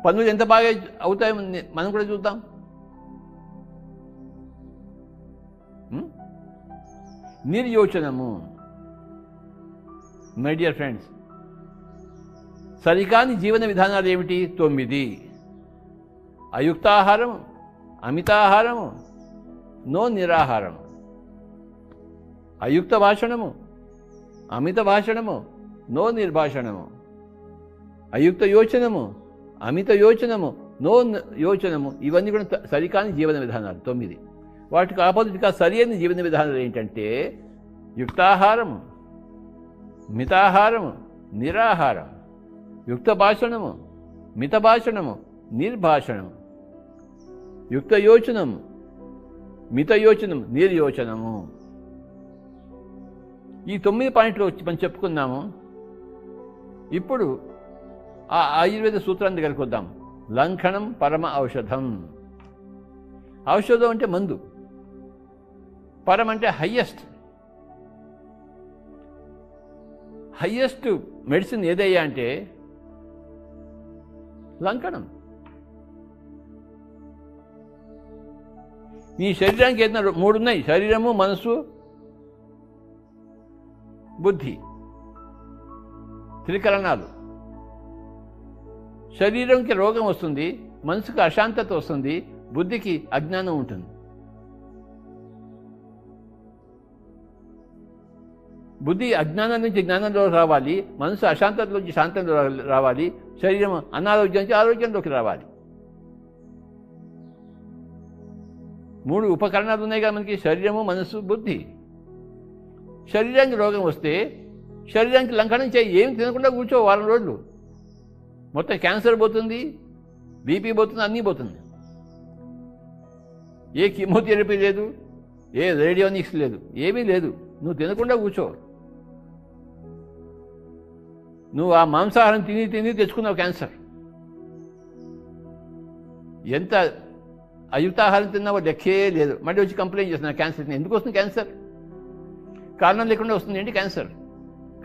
పనులు ఎంత బాగా అవుతాయో మనం కూడా చూద్దాం. నిర్యోచనము. మై డియర్ ఫ్రెండ్స్, సరికాని జీవన విధానాలు ఏమిటి? 9. అయుక్తాహారము, అమితాహారము, నో నిరాహారము. అయుక్త భాషణము, అమిత భాషణము, నో నిర్భాషణము. అయుక్త యోచనము, అమిత యోచనము, నో యోచనము. ఇవన్నీ కూడా సరికాని జీవన విధానాలు 9. వాటికి ఆపోజిట్గా సరి అయిన జీవన విధానాలు ఏంటంటే యుక్తాహారము, మితాహారము, నిరాహారం. యుక్త భాషణము, మిత భాషణము, నిర్భాషణము. యుక్త యోచనము, మిత యోచనము, నిర్యోచనము. ఈ 9 పాయింట్లు వచ్చి మనం చెప్పుకున్నాము. ఇప్పుడు ఆ ఆయుర్వేద సూత్రాన్ని దగ్గరికి వద్దాం. లంఘనం పరమ ఔషధం. ఔషధం అంటే మందు, పరం అంటే హయ్యెస్ట్. హయ్యెస్ట్ మెడిసిన్ ఏదయ్యా అంటే లంకణం. ఈ శరీరానికి ఏదైనా 3 ఉన్నాయి: శరీరము, మనసు, బుద్ధి. త్రికరణాలు. శరీరంకి రోగం వస్తుంది, మనసుకు అశాంతత వస్తుంది, బుద్ధికి అజ్ఞానం ఉంటుంది. బుద్ధి అజ్ఞానం నుంచి జ్ఞానంలో రావాలి, మనసు అశాంతత నుంచి శాంతంలో రావాలి, శరీరం అనారోగ్యం నుంచి ఆరోగ్యంలోకి రావాలి. 3 ఉపకరణాలు ఉన్నాయి కదా మనకి: శరీరము, మనసు, బుద్ధి. శరీరానికి రోగం వస్తే శరీరానికి లంఘనం చేయి. ఏమి తినకుండా కూర్చో వారం రోజులు. మొత్తం క్యాన్సర్ పోతుంది, బీపీ పోతుంది, అన్నీ పోతుంది. ఏ కీమోథెరపీ లేదు, ఏ రేడియోనిక్స్ లేదు, ఏమీ లేదు. నువ్వు తినకుండా కూర్చో. నువ్వు ఆ మాంసాహారం తిని తిని తెచ్చుకున్నావు క్యాన్సర్. ఎంత అయుక్తాహారం తిన్నావో లెక్కే లేదు. మళ్ళీ వచ్చి కంప్లైంట్ చేస్తున్నా క్యాన్సర్. ఎందుకు వస్తుంది క్యాన్సర్? కారణం లేకుండా వస్తుంది ఏంటి క్యాన్సర్?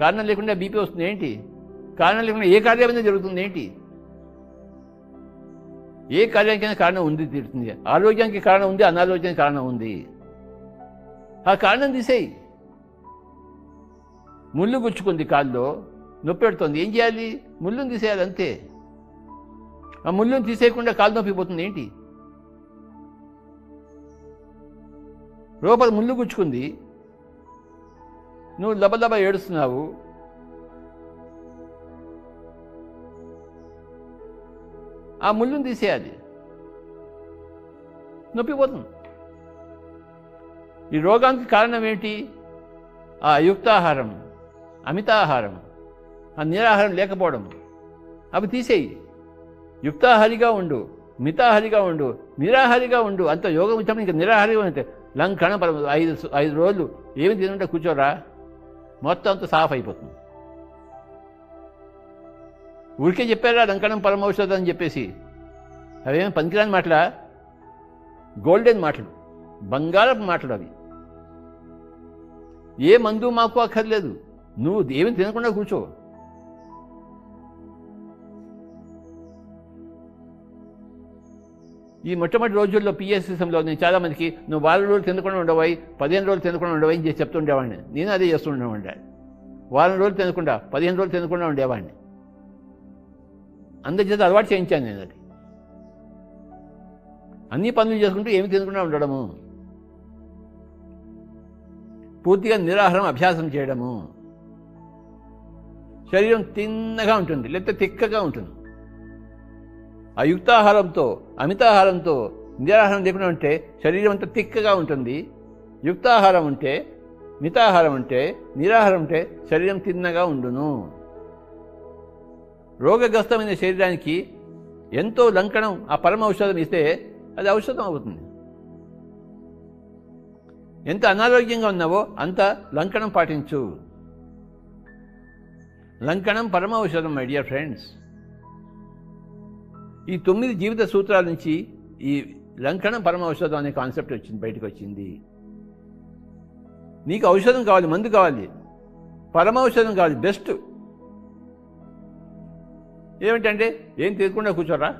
కారణం లేకుండా బీపీ వస్తుంది ఏంటి? కారణం లేకుండా ఏ కార్యమైనా జరుగుతుంది ఏంటి? ఏ కార్యానికైనా కారణం ఉంది, తీరుతుంది. ఆరోగ్యానికి కారణం ఉంది, అనారోగ్యానికి కారణం ఉంది. ఆ కారణం తీసేయి. ముళ్ళు గుచ్చుకుంది కాల్లో, నొప్పి పెడుతుంది, ఏం చేయాలి? ముళ్ళుని తీసేయాలి, అంతే. ఆ ముళ్ళుని తీసేయకుండా కాలు నొప్పి పోతుంది ఏంటి? లోపల ముళ్ళు గుచ్చుకుంది, నువ్వు లబలబ ఏడుస్తున్నావు. ఆ ముళ్ళుని తీసేయాలి, నొప్పిపోతుంది. ఈ రోగానికి కారణం ఏంటి? ఆ అయుక్తాహారం, అమితాహారం, ఆ నిరాహారం లేకపోవడం. అవి తీసేయి. యుక్తాహారిగా ఉండు, మితాహారిగా ఉండు, నిరాహారిగా ఉండు. అంత యోగం ఇచ్చాము. ఇంకా నిరాహారిగా ఉంటే లంఘన 5 రోజులు ఏమి తినుంటే కూర్చోరా, మొత్తం అంతా సాఫ్ అయిపోతుంది. ఊరికే చెప్పారా లంకణం పరమౌషధం అని చెప్పేసి? అవేమి పనికిరాని మాటలా? గోల్డెన్ మాటలు, బంగారపు మాటలు అవి. ఏ మందు మాకు అక్కర్లేదు. నువ్వు ఏమి తినకుండా కూర్చో. ఈ మొట్టమొదటి రోజుల్లో పిఎస్సిఎంలో నేను చాలామందికి నువ్వు 4 రోజులు తినకుండా ఉండవాయి, 15 రోజులు తినకుండా ఉండవాయి అని చేసి చెప్తుండేవాడిని. నేను అదే చేస్తుండేవాడిని. 4 రోజులు తినకుండా, 15 రోజులు తినకుండా ఉండేవాడిని. అందరి చేత అలవాటు చేయించాను నేను. అది అన్ని పనులు చేసుకుంటూ ఏమి తినకుండా ఉండడము, పూర్తిగా నిరాహారం అభ్యాసం చేయడము. శరీరం తిన్నగా ఉంటుంది, లేకపోతే తిక్కగా ఉంటుంది. ఆ యుక్తాహారంతో, అమితాహారంతో, నిరాహారం లేకుండా ఉంటే శరీరం అంతా తిక్కగా ఉంటుంది. యుక్తాహారం ఉంటే, మితాహారం ఉంటే, నిరాహారం ఉంటే శరీరం తిన్నగా ఉండును. రోగగ్రస్తమైన శరీరానికి ఎంతో లంకణం, ఆ పరమ ఔషధం ఇస్తే అది ఔషధం అవుతుంది. ఎంత అనారోగ్యంగా ఉన్నావో అంత లంకణం పాటించు. లంకణం పరమ ఔషధం మై డియర్ ఫ్రెండ్స్. ఈ 9 జీవిత సూత్రాల నుంచి, ఈ లంకణం పరమ ఔషధం అనే కాన్సెప్ట్ వచ్చింది, బయటకు వచ్చింది. నీకు ఔషధం కావాలి, మందు కావాలి, పరమ ఔషధం కావాలి, బెస్ట్. ఏమిటంటే ఏం తీరకుండా కూర్చోరా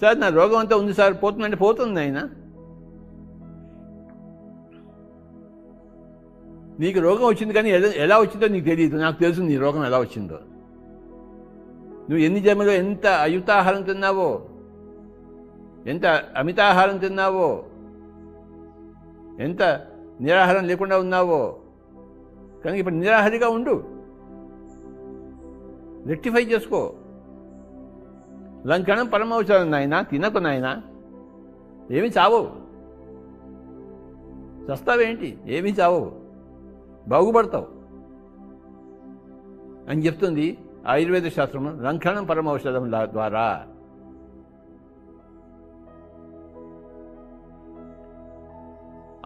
సార్, నా రోగం అంతా ఉంది సార్, పోతుందంటే పోతుంది. ఆయన నీకు రోగం వచ్చింది కానీ ఎలా వచ్చిందో నీకు తెలియదు, నాకు తెలుసు నీ రోగం ఎలా వచ్చిందో. నువ్వు ఎన్ని జన్మలో ఎంత అయుతాహారం తిన్నావో, ఎంత అమితాహారం తిన్నావో, ఎంత నిరాహారం లేకుండా ఉన్నావో. కనుక ఇప్పుడు నిరాహారిగా ఉండు, రెక్టిఫై చేసుకో. లంకణం పరమౌషధం నాయన, తినకు నాయన, ఏమి చావవు. చస్తావేంటి, ఏమీ చావవు, బాగుపడతావు అని చెప్తుంది ఆయుర్వేద శాస్త్రము లంకణం పరమౌషధం ద్వారా.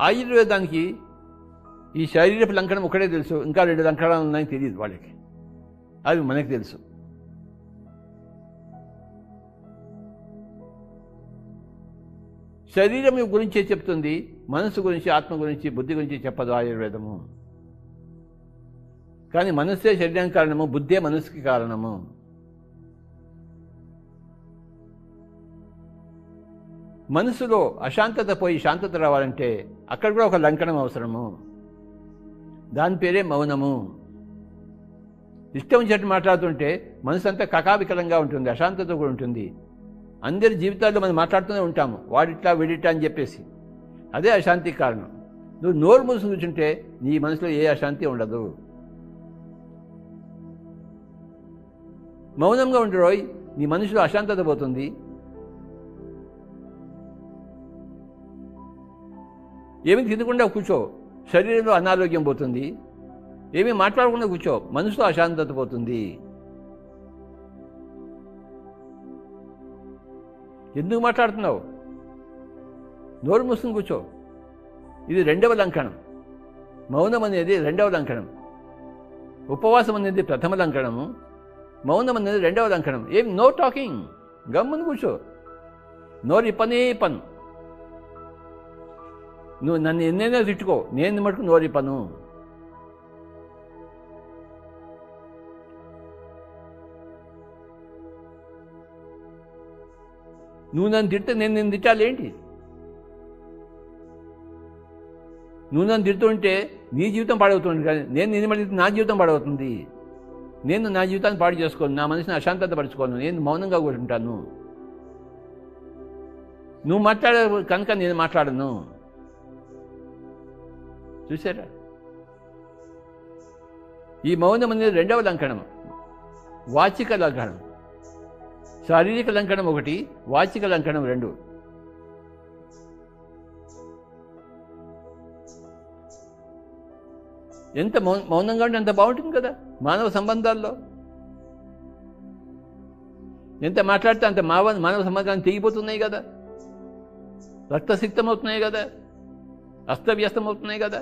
ఆయుర్వేదానికి ఈ శరీరపు లంకణం ఒకటే తెలుసు, ఇంకా 2 లంకణాలు ఉన్నాయని తెలియదు వాళ్ళకి, అవి మనకు తెలుసు. శరీరం గురించే చెప్తుంది, మనసు గురించి, ఆత్మ గురించి, బుద్ధి గురించి చెప్పదు ఆయుర్వేదము. కానీ మనస్సే శరీరానికి కారణము, బుద్ధే మనసుకి కారణము. మనసులో అశాంతత పోయి శాంతత రావాలంటే అక్కడ కూడా ఒక లంకణం అవసరము. దాని పేరే మౌనము. ఇష్టం వచ్చినట్టు మాట్లాడుతుంటే మనసు అంతా కకావికలంగా ఉంటుంది, అశాంతత కూడా ఉంటుంది. అందరి జీవితాల్లో మనం మాట్లాడుతూనే ఉంటాము, వాడిట్లా వీడిట్లా అని చెప్పేసి. అదే అశాంతికి కారణం. నువ్వు నోరు మూసుకుని కూర్చుంటే నీ మనసులో ఏ అశాంతి ఉండదు. మౌనంగా ఉండు రోయ్, నీ మనసులో అశాంతత పోతుంది. ఏమి తినకుండా కూర్చో, శరీరంలో అనారోగ్యం పోతుంది. ఏమీ మాట్లాడకుండా కూర్చో, మనసులో అశాంతత పోతుంది. ఎందుకు మాట్లాడుతున్నావు? నోరు మూసుకుని కూర్చో. ఇది 2వ లంకణం. మౌనం అనేది 2వ లంకణం. ఉపవాసం అనేది ప్రథమ లంకణము, మౌనం అనేది 2వ లంకణం. ఏం నో టాకింగ్, గమ్మున కూర్చో, నోరు ఇప్పనే పను. నువ్వు నన్ను ఎన్నైనా తిట్టుకో, నేను మటుకు నోరు ఇప్పను. నువ్వు నన్ను తిడితే నేను నిన్ను తిట్టాలి ఏంటి? నువ్వు నన్ను తిడుతుంటే నీ జీవితం పాడవుతుంది, కానీ నేను నిన్ను మళ్ళీ నా జీవితం పాడవుతుంది. నేను నా జీవితాన్ని పాడు చేసుకోను, నా మనసుని అశాంతత పరుచుకోను, నేను మౌనంగా కూర్చుంటాను. నువ్వు మాట్లాడే కనుక నేను మాట్లాడను. చూసారా? ఈ మౌనం అనేది 2వ లంకణం, వాచిక లంకణం. శారీరక లంకణం 1, వాచిక లంకణం 2. ఎంత మౌనంగా ఉంటే అంత బాగుంటుంది కదా మానవ సంబంధాల్లో. ఎంత మాట్లాడితే అంత మానవ సంబంధాలు తెగిపోతున్నాయి కదా, రక్తసిక్తం అవుతున్నాయి కదా, అస్తవ్యస్తం అవుతున్నాయి కదా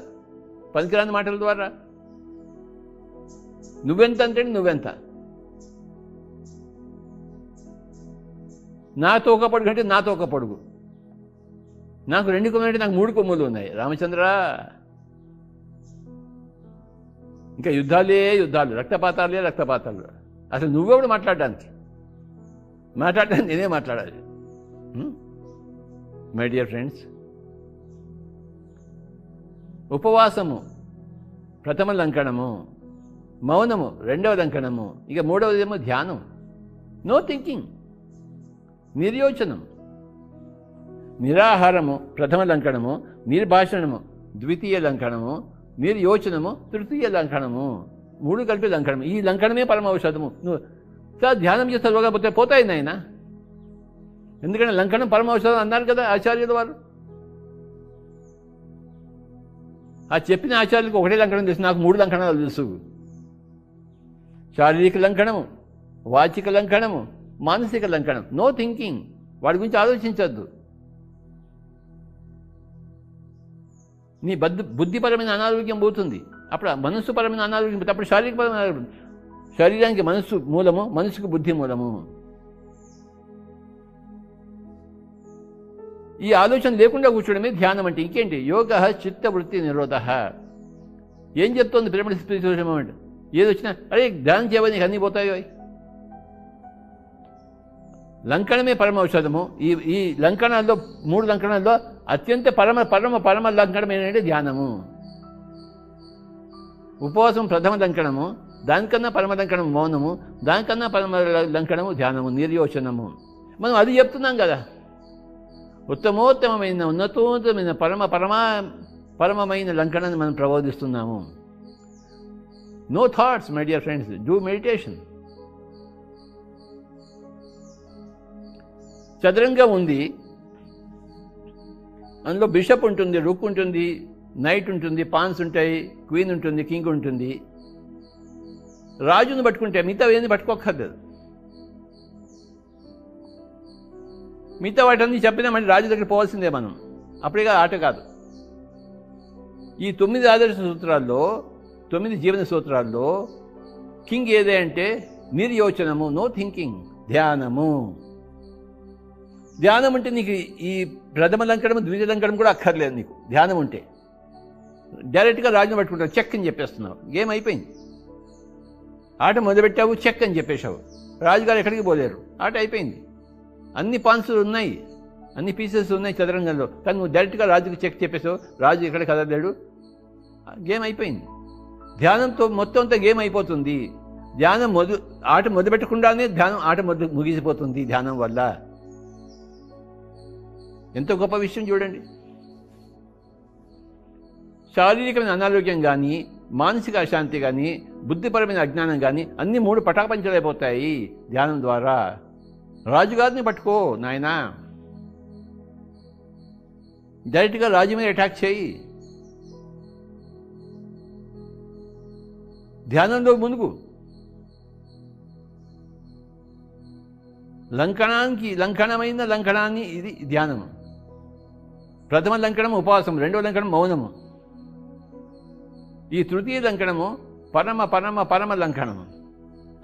పనికిరాని మాటల ద్వారా. నువ్వెంత అంటే నువ్వెంత, నాతో ఒక పొడుగు అంటే నాతో ఒక పొడుగు, నాకు 2 కొమ్ములు అంటే నాకు 3 కొమ్ములు ఉన్నాయి. రామచంద్ర, ఇంకా యుద్ధాలే యుద్ధాలు, రక్తపాతాలే రక్తపాతాలు. అసలు నువ్వెవడు మాట్లాడడానికి నేనే మాట్లాడాలి. మై డియర్ ఫ్రెండ్స్, ఉపవాసము ప్రథమ లంకణము, మౌనము 2వ లంకణము, ఇక 3వదేమో ధ్యానం. No thinking, నిర్యోచనం. నిరాహారము ప్రథమ లంకణము, నిర్భాషణము 2వ లంకణము, నిర్యోచనము 3వ లంకణము. 3 కలిపి లంకణము. ఈ లంకణమే పరమ ఔషధము. నువ్వు ధ్యానం చేస్తే రోగపోతే పోతాయి నాయన. ఎందుకంటే లంకణం పరమ ఔషధం అన్నారు కదా ఆచార్యుల వారు. ఆ చెప్పిన ఆచార్యులకు ఒకటే లంకణం తెలుసు, నాకు 3 లంకణాలు తెలుసు. శారీరక లంకణము, వాచిక లంకణము, మానసిక లంకణం. నో థింకింగ్, వాడి గురించి ఆలోచించద్దు. నీ బుద్ధిపరమైన అనారోగ్యం పోతుంది, అప్పుడు మనస్సుపరమైన అనారోగ్యం పోతుంది, అప్పుడు శారీరకపరమైన అనారోగ్యం. శరీరానికి మనస్సు మూలము, మనసుకు బుద్ధి మూలము. ఈ ఆలోచన లేకుండా కూర్చోవడమే ధ్యానం అంటే. ఇంకేంటి? యోగ చిత్తవృత్తి నిరోధ. ఏం చెప్తోంది పిరమిడ్ స్పిరిచువల్ మూమెంట్? ఏది వచ్చినా అరే ధ్యానం చేయవని నీకు అన్నీ పోతాయో. లంకణమే పరమ ఔషధము. ఈ లంకణాల్లో 3 లంకణాల్లో అత్యంత పరమ పరమ పరమ లంకణం ఏంటంటే ధ్యానము. ఉపవాసం ప్రథమ లంకణము, దానికన్నా పరమ లంకణం మౌనము, దానికన్నా పరమ లంకణము ధ్యానము, నిర్యోచనము. మనం అది చెప్తున్నాం కదా. ఉత్తమోత్తమైన ఉన్నతోత్తమైన పరమమైన లంకణాన్ని మనం ప్రబోధిస్తున్నాము. No thoughts my dear friends, do meditation. చదరంగం ఉంది, అందులో బిషప్ ఉంటుంది, రుక్ ఉంటుంది, నైట్ ఉంటుంది, పాన్స్ ఉంటాయి, క్వీన్ ఉంటుంది, కింగ్ ఉంటుంది. రాజును పట్టుకుంటే మిగతా ఏంది పట్టుకోక్కర్లేదు. మిగతా వాటన్నీ చెప్పినా మళ్ళీ రాజు దగ్గర పోవాల్సిందే మనం. అప్పుడేగా ఆట కాదు. ఈ 9 ఆదర్శ సూత్రాల్లో 9 జీవన సూత్రాల్లో కింగ్ ఏదే అంటే నిర్యోచనము, నో థింకింగ్, ధ్యానము. ధ్యానం అంటే నీకు ఈ ప్రథమ లంకడం ద్వితీయ లంకడం కూడా అక్కర్లేదు. నీకు ధ్యానం ఉంటే డైరెక్ట్గా రాజును పట్టుకుంటావు, చెక్ అని చెప్పేస్తున్నావు, గేమ్ అయిపోయింది. ఆట మొదలుపెట్టావు, చెక్ అని చెప్పేశావు, రాజుగారు ఎక్కడికి పోలేరు, ఆట అయిపోయింది. అన్ని పాన్సులు ఉన్నాయి, అన్ని పీసెస్ ఉన్నాయి చదరంగంలో, కానీ నువ్వు డైరెక్ట్గా రాజుకి చెక్ చెప్పేసావు, రాజు ఎక్కడ కదలేడు, గేమ్ అయిపోయింది. ధ్యానంతో మొత్తం అంతా గేమ్ అయిపోతుంది. ధ్యానం ఆట మొదలుపెట్టకుండానే ఆట ముగిసిపోతుంది ధ్యానం వల్ల. ఎంతో గొప్ప విషయం చూడండి. శారీరకమైన అనారోగ్యం కానీ, మానసిక అశాంతి కానీ, బుద్ధిపరమైన అజ్ఞానం కానీ అన్నీ 3 పటాపంచలైపోతాయి ధ్యానం ద్వారా. రాజుగారిని పట్టుకో నాయనా, డైరెక్ట్గా రాజు మీద అటాక్ చేయి, ధ్యానంలో మునుగు. లంకణమైన లంకణాన్ని ఇది ధ్యానము. ప్రథమ లంకణం ఉపవాసం, రెండవ లంకణం మౌనము. ఈ తృతీయ లంకణము పరమ పరమ పరమ లంకణము.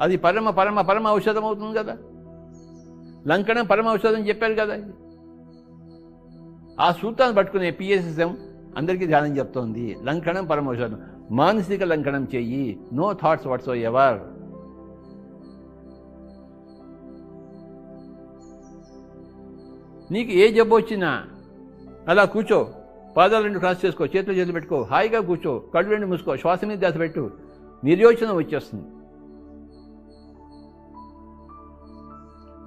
అది పరమ పరమ పరమ ఔషధం అవుతుంది కదా. లంకణం పరమ ఔషధం చెప్పారు కదా. ఆ సూత్రాన్ని పట్టుకునే పిఎస్ఎస్ఎం అందరికీ ధ్యానం చెప్తోంది. లంకణం పరమ ఔషధం. మానసిక లంకణం చెయ్యి, నో థాట్స్ వాట్స్ ఎవర్. నీకు ఏ జబ్బు వచ్చినా అలా కూర్చో, పాదాలు 2 క్రాస్ చేసుకో, చేతులు పెట్టుకో, హాయిగా కూర్చో, కళ్ళు 2 మూసుకో, శ్వాస మీద ధ్యాస పెట్టు, నిర్యోచనం వచ్చేస్తుంది.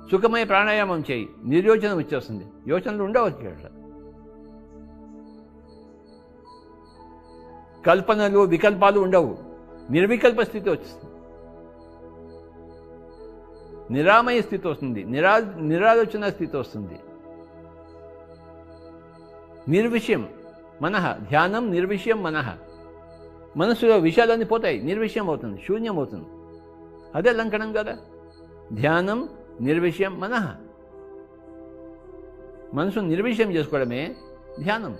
సుఖమయ ప్రాణాయామం చేయి, నిర్యోచనం వచ్చేస్తుంది. యోచనలు ఉండవచ్చు అట్లా. కల్పనలు వికల్పాలు ఉండవు, నిర్వికల్ప స్థితి వస్తుంది, నిరామయ స్థితి వస్తుంది, నిరాలోచన స్థితి వస్తుంది. నిర్విషయం మనః, ధ్యానం నిర్విషయం మనః. మనసులో విషయాలన్నీ పోతాయి, నిర్విషయం అవుతుంది, శూన్యం అవుతుంది. అదే లంకణం కదా. ధ్యానం నిర్విషయం మనః. మనసును నిర్విషయం చేసుకోవడమే ధ్యానం.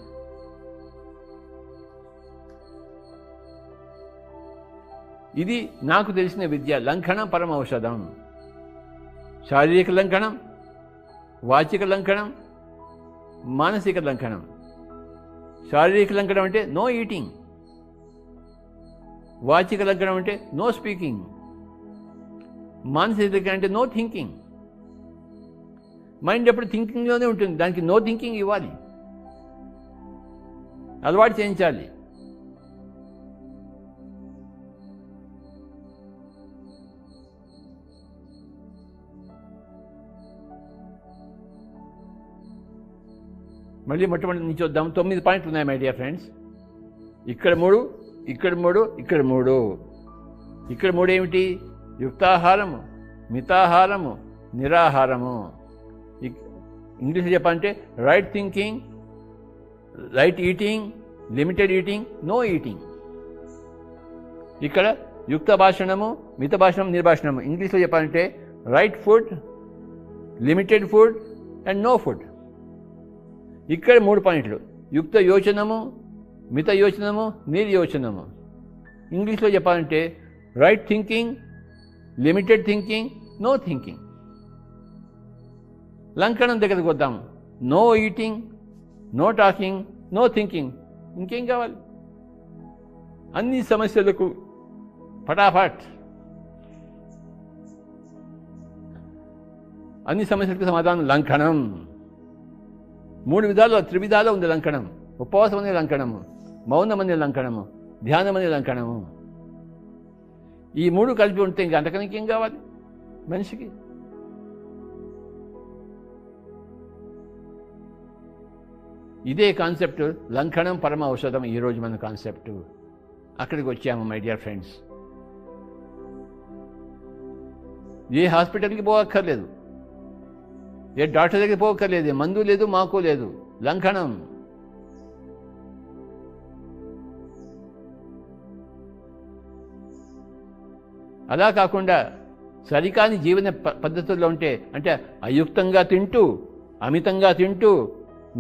ఇది నాకు తెలిసిన విద్య. లంకణం పరమ ఔషధం. శారీరక లంకణం, వాచిక లంకణం, మానసిక లంకణం. శారీరక లంకణం అంటే నో ఈటింగ్, వాచిక లంకణం అంటే నో స్పీకింగ్, మానసిక లంకణం అంటే నో థింకింగ్. మైండ్ ఎప్పుడు థింకింగ్లోనే ఉంటుంది, దానికి నో థింకింగ్ ఇవ్వాలి, అలవాటు చేయించాలి. మళ్ళీ మొట్టమొదటి నుంచి వద్దాం. 9 పాయింట్లు ఉన్నాయి మై డియర్ ఫ్రెండ్స్. ఇక్కడ 3, ఇక్కడ 3, ఇక్కడ 3. ఇక్కడ 3 ఏమిటి? యుక్తాహారము, మితాహారము, నిరాహారము. ఇంగ్లీష్లో చెప్పాలంటే right thinking, right eating, limited eating, no eating. ఇక్కడ యుక్త భాషణము, మిత భాషణం, నిర్భాషణము. ఇంగ్లీష్లో చెప్పాలంటే right food, limited food and no food. ఇక్కడ 3 పాయింట్లు: యుక్త యోచనము, మిత యోచనము, నిర్యోచనము. ఇంగ్లీష్లో చెప్పాలంటే right thinking, limited thinking, no thinking. లంకణం దగ్గరకు వద్దాము. No eating, no talking, no thinking. ఇంకేం కావాలి? అన్ని సమస్యలకు ఫటాఫట్, అన్ని సమస్యలకు సమాధానం లంకణం. 3 విధాలు, 3 విధాలు ఉంది లంకణం. ఉపవాసం అనే లంకణము, మౌనం అనే లంకణము, ధ్యానం అనే లంకణము. ఈ 3 కలిపి ఉంటే ఇంకా అంతకన్నా ఇంకేం కావాలి మనిషికి? ఇదే కాన్సెప్ట్, లంకణం పరమ ఔషధం. ఈరోజు మన కాన్సెప్ట్. అక్కడికి వచ్చాము మై డియర్ ఫ్రెండ్స్. ఏ హాస్పిటల్కి పోవక్కర్లేదు, ఏ డాక్టర్ దగ్గరికి పోవక్కర్లేదు, మందు లేదు, మాకు లేదు. లంకణం. అలా కాకుండా సరికాని జీవన పద్ధతుల్లో ఉంటే, అంటే అయుక్తంగా తింటూ, అమితంగా తింటూ,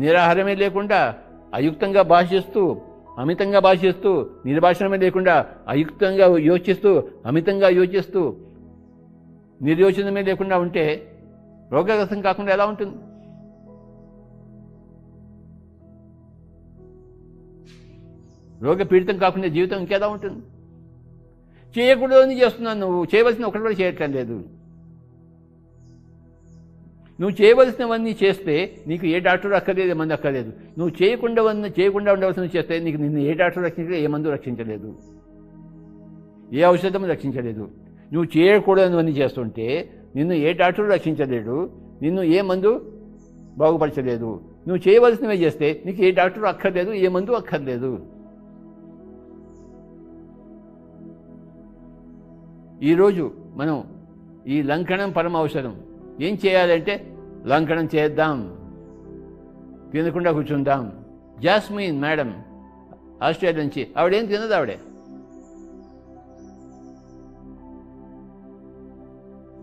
నిరాహారమే లేకుండా అయుక్తంగా భాషిస్తూ, అమితంగా భాషిస్తూ, నిర్భాషణమే లేకుండా అయుక్తంగా యోచిస్తూ, అమితంగా యోచిస్తూ, నిర్యోచనమే లేకుండా ఉంటే రోగగ్రస్తం కాకుండా ఎలా ఉంటుంది? రోగ పీడితం కాకుండా జీవితం ఇంకెలా ఉంటుంది? చేయకూడదని చేస్తున్నాను, నువ్వు చేయవలసిన ఒకటి కూడా చేయటం లేదు. నువ్వు చేయవలసినవన్నీ చేస్తే నీకు ఏ డాక్టర్ అక్కర్లేదు, ఏ మందు అక్కర్లేదు. నువ్వు చేయకుండా ఉండవలసినవి చేస్తే నిన్ను ఏ డాక్టర్ రక్షించలేదు, ఏ మందు రక్షించలేదు, ఏ ఔషధం రక్షించలేదు. నువ్వు చేయకూడనివన్నీ చేస్తుంటే నిన్ను ఏ డాక్టర్ రక్షించలేడు, నిన్ను ఏ మందు బాగుపరచలేదు. నువ్వు చేయవలసినవి చేస్తే నీకు ఏ డాక్టర్ అక్కర్లేదు, ఏ మందు అక్కర్లేదు. ఈరోజు మనం ఈ లంకణం పరమ ఔషధం. ఏం చేయాలంటే లంకణం చేద్దాం, తినకుండా కూర్చుందాం. జాస్మిన్ మేడం ఆస్ట్రేలియా నుంచి, ఆవిడేం తినదు. ఆవిడే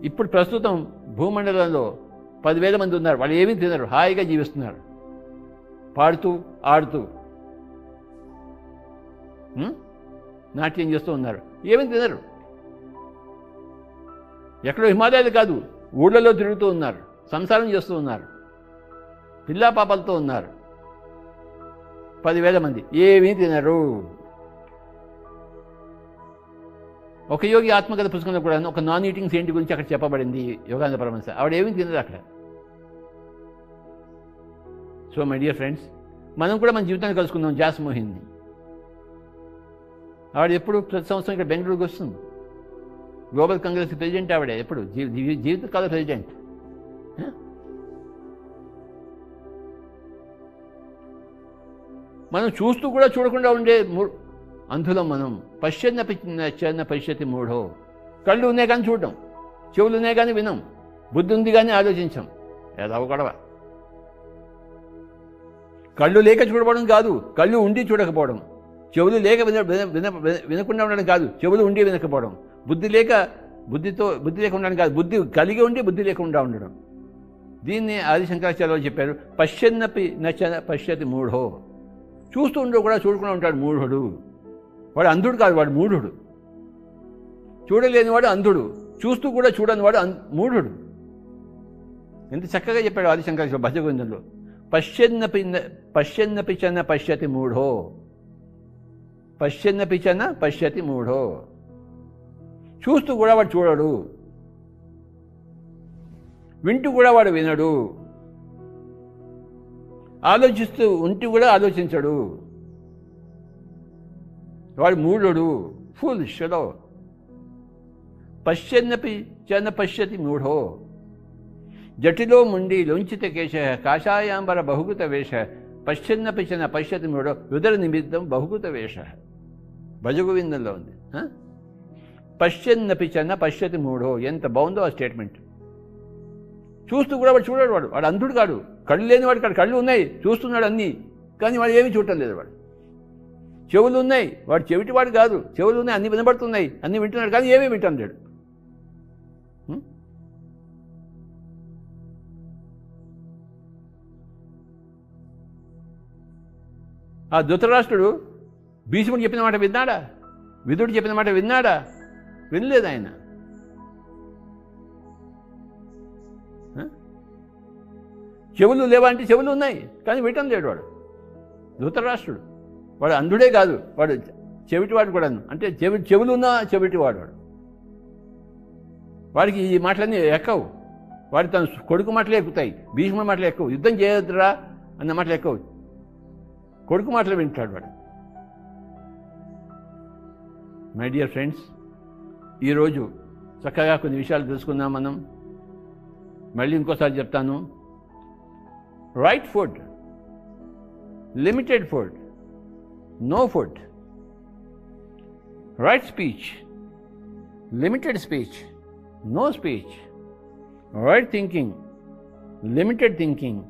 ఇప్పుడు ప్రస్తుతం భూమండలంలో 10,000 మంది ఉన్నారు. వాళ్ళు ఏమీ తినరు, హాయిగా జీవిస్తున్నారు, పాడుతూ ఆడుతూ నాట్యం చేస్తూ ఉన్నారు. ఏమీ తినరు. ఎక్కడో హిమాలయాలు కాదు, ఊళ్ళలో తిరుగుతూ ఉన్నారు, సంసారం చేస్తూ ఉన్నారు, పిల్లా పాపలతో ఉన్నారు. 10,000 మంది ఏమీ తినరు. ఒక యోగి ఆత్మకథ పుస్తకంలో కూడా ఒక నాన్ ఈటింగ్ సెయింట్ గురించి అక్కడ చెప్పబడింది. యోగానంద పరమహంస ఆవిడ ఏమీ తినదు అక్కడ. సో మై డియర్ ఫ్రెండ్స్, మనం కూడా మన జీవితాన్ని కలుసుకుందాం జాస్మోహిన్ని. ఆవిడ ఎప్పుడు ప్రతి సంవత్సరం ఇక్కడ బెంగళూరుకి వస్తుంది. గ్లోబల్ కాంగ్రెస్ ప్రెసిడెంట్ ఆవిడే, ఎప్పుడు జీవితకాల ప్రెసిడెంట్. మనం చూస్తూ కూడా చూడకుండా ఉండే అంధులం మనం. పశ్యన్న పశ్యతి మూఢో. కళ్ళు ఉన్నాయి కానీ చూడడం, చెవులు ఉన్నాయి కానీ వినం, బుద్ధి ఉంది కానీ ఆలోచించాం. ఏదో గొడవ. కళ్ళు లేక చూడబడడం కాదు, కళ్ళు ఉండి చూడకపోవడం. చెవులు లేక వినకుండా ఉండడం కాదు, చెవులు ఉండి వినకపోవడం. బుద్ధి లేక ఉండడం కాదు, బుద్ధి కలిగి ఉండి బుద్ధి లేకుండా ఉండడం. దీన్ని ఆది శంకరాచార్యులు చెప్పారు, పశ్యన్నపి నచన పశ్యతి మూఢో. చూస్తూ ఉండో కూడా చూడకుండా ఉంటాడు మూఢుడు. వాడు అంధుడు కాదు, వాడు మూఢుడు. చూడలేనివాడు అంధుడు, చూస్తూ కూడా చూడని వాడు మూఢుడు. ఎంత చక్కగా చెప్పాడు ఆది శంకరాచార్యులు భజగోవిందంలో. పశ్యన్నపి చన పశ్యతి మూఢో, పశ్యన్నపి చన పశ్యతి మూఢో. చూస్తూ కూడా వాడు చూడడు, వింటూ కూడా వాడు వినడు, ఆలోచిస్తూ ఉంటూ కూడా ఆలోచించడు. వాడు మూఢుడు, ఫూలిష్లో. పశ్యన్నపి చన పశ్యతి మూఢో. జటిలో ముండి లొంచిత కేశ కాషాయాంబర బహుకృత వేష పశ్యన్నపి చన పశ్యతి మూఢో యుదర నిమిత్తం బహుకృత వేష. భజగోవిందంలో ఉంది. పశ్యన్నపి చన పశ్యతి మూఢో. ఎంత బాగుందో ఆ స్టేట్మెంట్. చూస్తూ కూడా వాడు చూడాడు. వాడు అంధుడు కాడు, కళ్ళు లేనివాడు కాడు. కళ్ళు ఉన్నాయి, చూస్తున్నాడు అన్నీ, కానీ వాడు ఏమీ చూడటం లేదు. వాడు చెవులు ఉన్నాయి, వాడు చెవిటివాడు కాదు. చెవులు ఉన్నాయి, అన్నీ వినబడుతున్నాయి, అన్నీ వింటున్నాడు, కానీ ఏమీ వింటాను లేడు. ఆ ధృతరాష్ట్రుడు భీష్ముడు చెప్పిన మాట విన్నాడా? విదుడు చెప్పిన మాట విన్నాడా? వినలేదు ఆయన. చెవులు లేవా అంటే చెవులు ఉన్నాయి, కానీ వినటం లేడు వాడు. ధృతరాష్ట్రుడు. వాడు అంధుడే కాదు, వాడు చెవిటివాడు కూడా. అంటే చెవులున్నా చెవిటివాడు వాడు. వాడికి ఈ మాటలన్నీ ఎక్కవు. వాడి తన కొడుకు మాటలే ఎక్కుతాయి, భీష్మ మాటలు ఎక్కువ, యుద్ధం చేయొద్దురా అన్న మాటలు ఎక్కువ, కొడుకు మాటలు వింటాడు వాడు. మై డియర్ ఫ్రెండ్స్, ఈరోజు చక్కగా కొన్ని విషయాలు తెలుసుకుందాం మనం. మళ్ళీ ఇంకోసారి చెప్తాను. Right food, limited food, no food. Right speech, limited speech, no speech. Right thinking, limited thinking,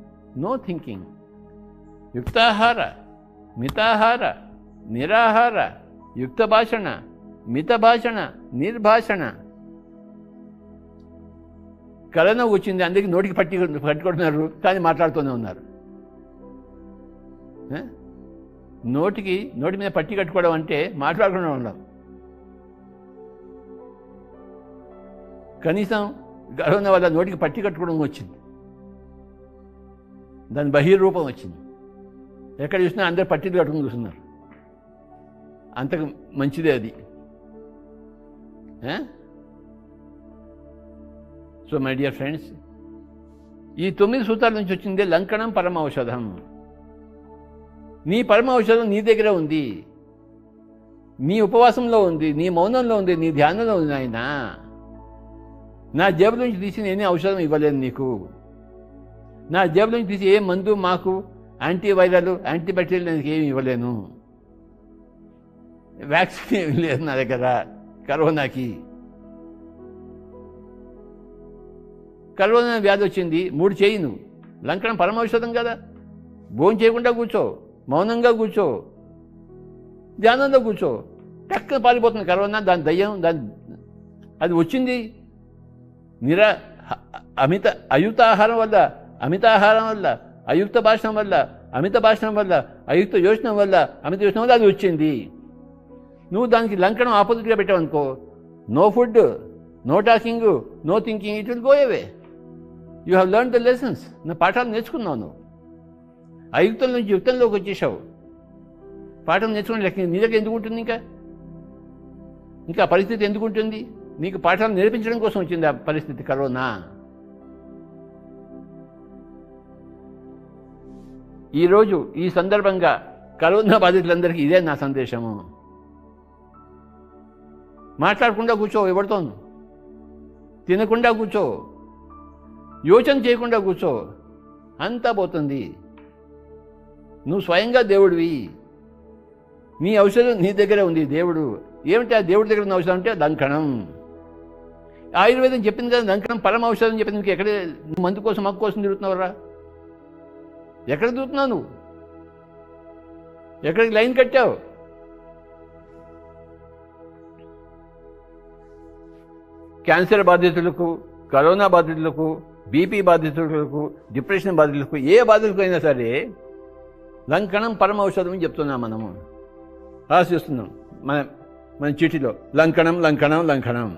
no thinking. యుక్తాహార, మితాహార, నిరాహార, యుక్త భాషణ, మిత భాషణ, నిర్భాషణ. కరోనా వచ్చింది, అందుకే నోటికి పట్టుకుంటున్నారు, కానీ మాట్లాడుతూనే ఉన్నారు. నోటి మీద పట్టి కట్టుకోవడం అంటే మాట్లాడకుండా ఉండడం. కనీసం కరోనా వల్ల నోటికి పట్టి కట్టుకోవడం వచ్చింది, దాని బహిర్రూపం వచ్చింది. ఎక్కడ చూసినా అందరు పట్టీలు కట్టుకుని చూస్తున్నారు. అంతకు మంచిదే అది. సో మై డియర్ ఫ్రెండ్స్, ఈ 9 సూత్రాల నుంచి వచ్చిందే లంకణం పరమ ఔషధం. నీ పరమ ఔషధం నీ దగ్గర ఉంది, నీ ఉపవాసంలో ఉంది, నీ మౌనంలో ఉంది, నీ ధ్యానంలో ఉంది. ఆయన నా జేబుల నుంచి తీసి నేనే ఔషధం ఇవ్వలేను నీకు. నా జేబుల నుంచి తీసి ఏ మందు, మాకు యాంటీవైరల్, యాంటీబ్యాక్టీరియల్ నేను ఏమి ఇవ్వలేను. వ్యాక్సిన్ ఏమి లేదు నా దగ్గర కరోనాకి. కరోనా వ్యాధి వచ్చింది, 3 చేయి నువ్వు. లంకణం పరమ ఔషధం కదా. భోజనం చేయకుండా కూర్చో, మౌనంగా కూర్చో, ధ్యానంలో కూర్చో. టక్కున పారిపోతుంది కరోనా. దాని దయ్యం, అది వచ్చింది అయుక్తాహారం వల్ల, అమితాహారం వల్ల, అయుక్త భాషణం వల్ల, అమిత భాషణం వల్ల, అయుక్త యోచనం వల్ల, అమిత యోచనం వల్ల అది వచ్చింది. నువ్వు దానికి లంకణం ఆపోజిట్గా పెట్టావనుకో, no food, no talking, no thinking, it will go away. You have learn the lessons. నా పాఠాలు నేర్చుకున్నావు నువ్వు. అయుక్తం నుంచి యుక్తంలోకి వచ్చేసావు. పాఠం నేర్చుకుని లెక్క నీ దగ్గర ఎందుకు ఉంటుంది? ఇంకా పరిస్థితి ఎందుకు ఉంటుంది? నీకు పాఠాలు నేర్పించడం కోసం వచ్చింది ఆ పరిస్థితి, కరోనా. ఈరోజు ఈ సందర్భంగా కరోనా బాధితులందరికీ ఇదే నా సందేశము. మాట్లాడకుండా కూర్చో, ఎవరితోను తినకుండా కూర్చో, యోచన చేయకుండా కూర్చో, అంతా పోతుంది. నువ్వు స్వయంగా దేవుడివి. నీ ఔషధం నీ దగ్గరే ఉంది. దేవుడు ఏమిటి? ఆ దేవుడి దగ్గర ఉన్న ఔషధం అంటే లంకణం. ఆయుర్వేదం చెప్పింది కదా, లంకణం పరమ ఔషధం చెప్పింది. నీకు ఎక్కడే మందు కోసం, మగ్గు కోసం తిరుగుతున్నావురా? ఎక్కడ తిరుగుతున్నావు నువ్వు? ఎక్కడికి లైన్ కట్టావు? క్యాన్సర్ బాధితులకు, కరోనా బాధితులకు, బీపీ బాధితులకు, డిప్రెషన్ బాధితులకు, ఏ బాధితులకైనా సరే లంకణం పరమ ఔషధం అని చెప్తున్నాం. మనము ఆశిస్తున్నాం మన చీటిలో లంకణం, లంకణం, లంకణం.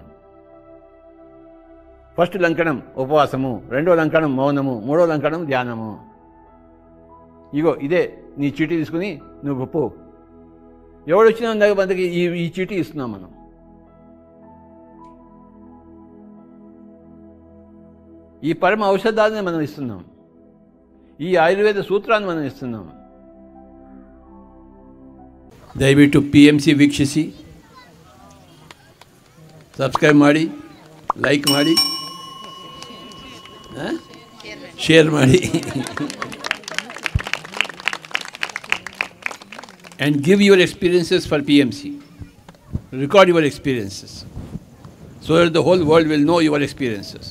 ఫస్ట్ లంకణం ఉపవాసము, రెండో లంకణం మౌనము, మూడో లంకణం ధ్యానము. ఇగో ఇదే నీ చీటీ తీసుకుని నువ్వు పో. ఎవడు వచ్చినా మందికి ఈ చీటీ ఇస్తున్నాం మనం. ఈ పరమ ఔషధాన్ని మనం ఇస్తున్నాం. ఈ ఆయుర్వేద సూత్రాన్ని మనం ఇస్తున్నాం. ದಯವಿಟ್ಟು PMC ವೀಕ್ಷಿಸಿ, ಸಬ್ಸ್ಕ್ರೈಬ್ ಮಾಡಿ, ಲೈಕ್ ಮಾಡಿ, ಶೇರ್ ಮಾಡಿ, and give your experiences for PMC. Record your experiences so that the whole world will know your experiences.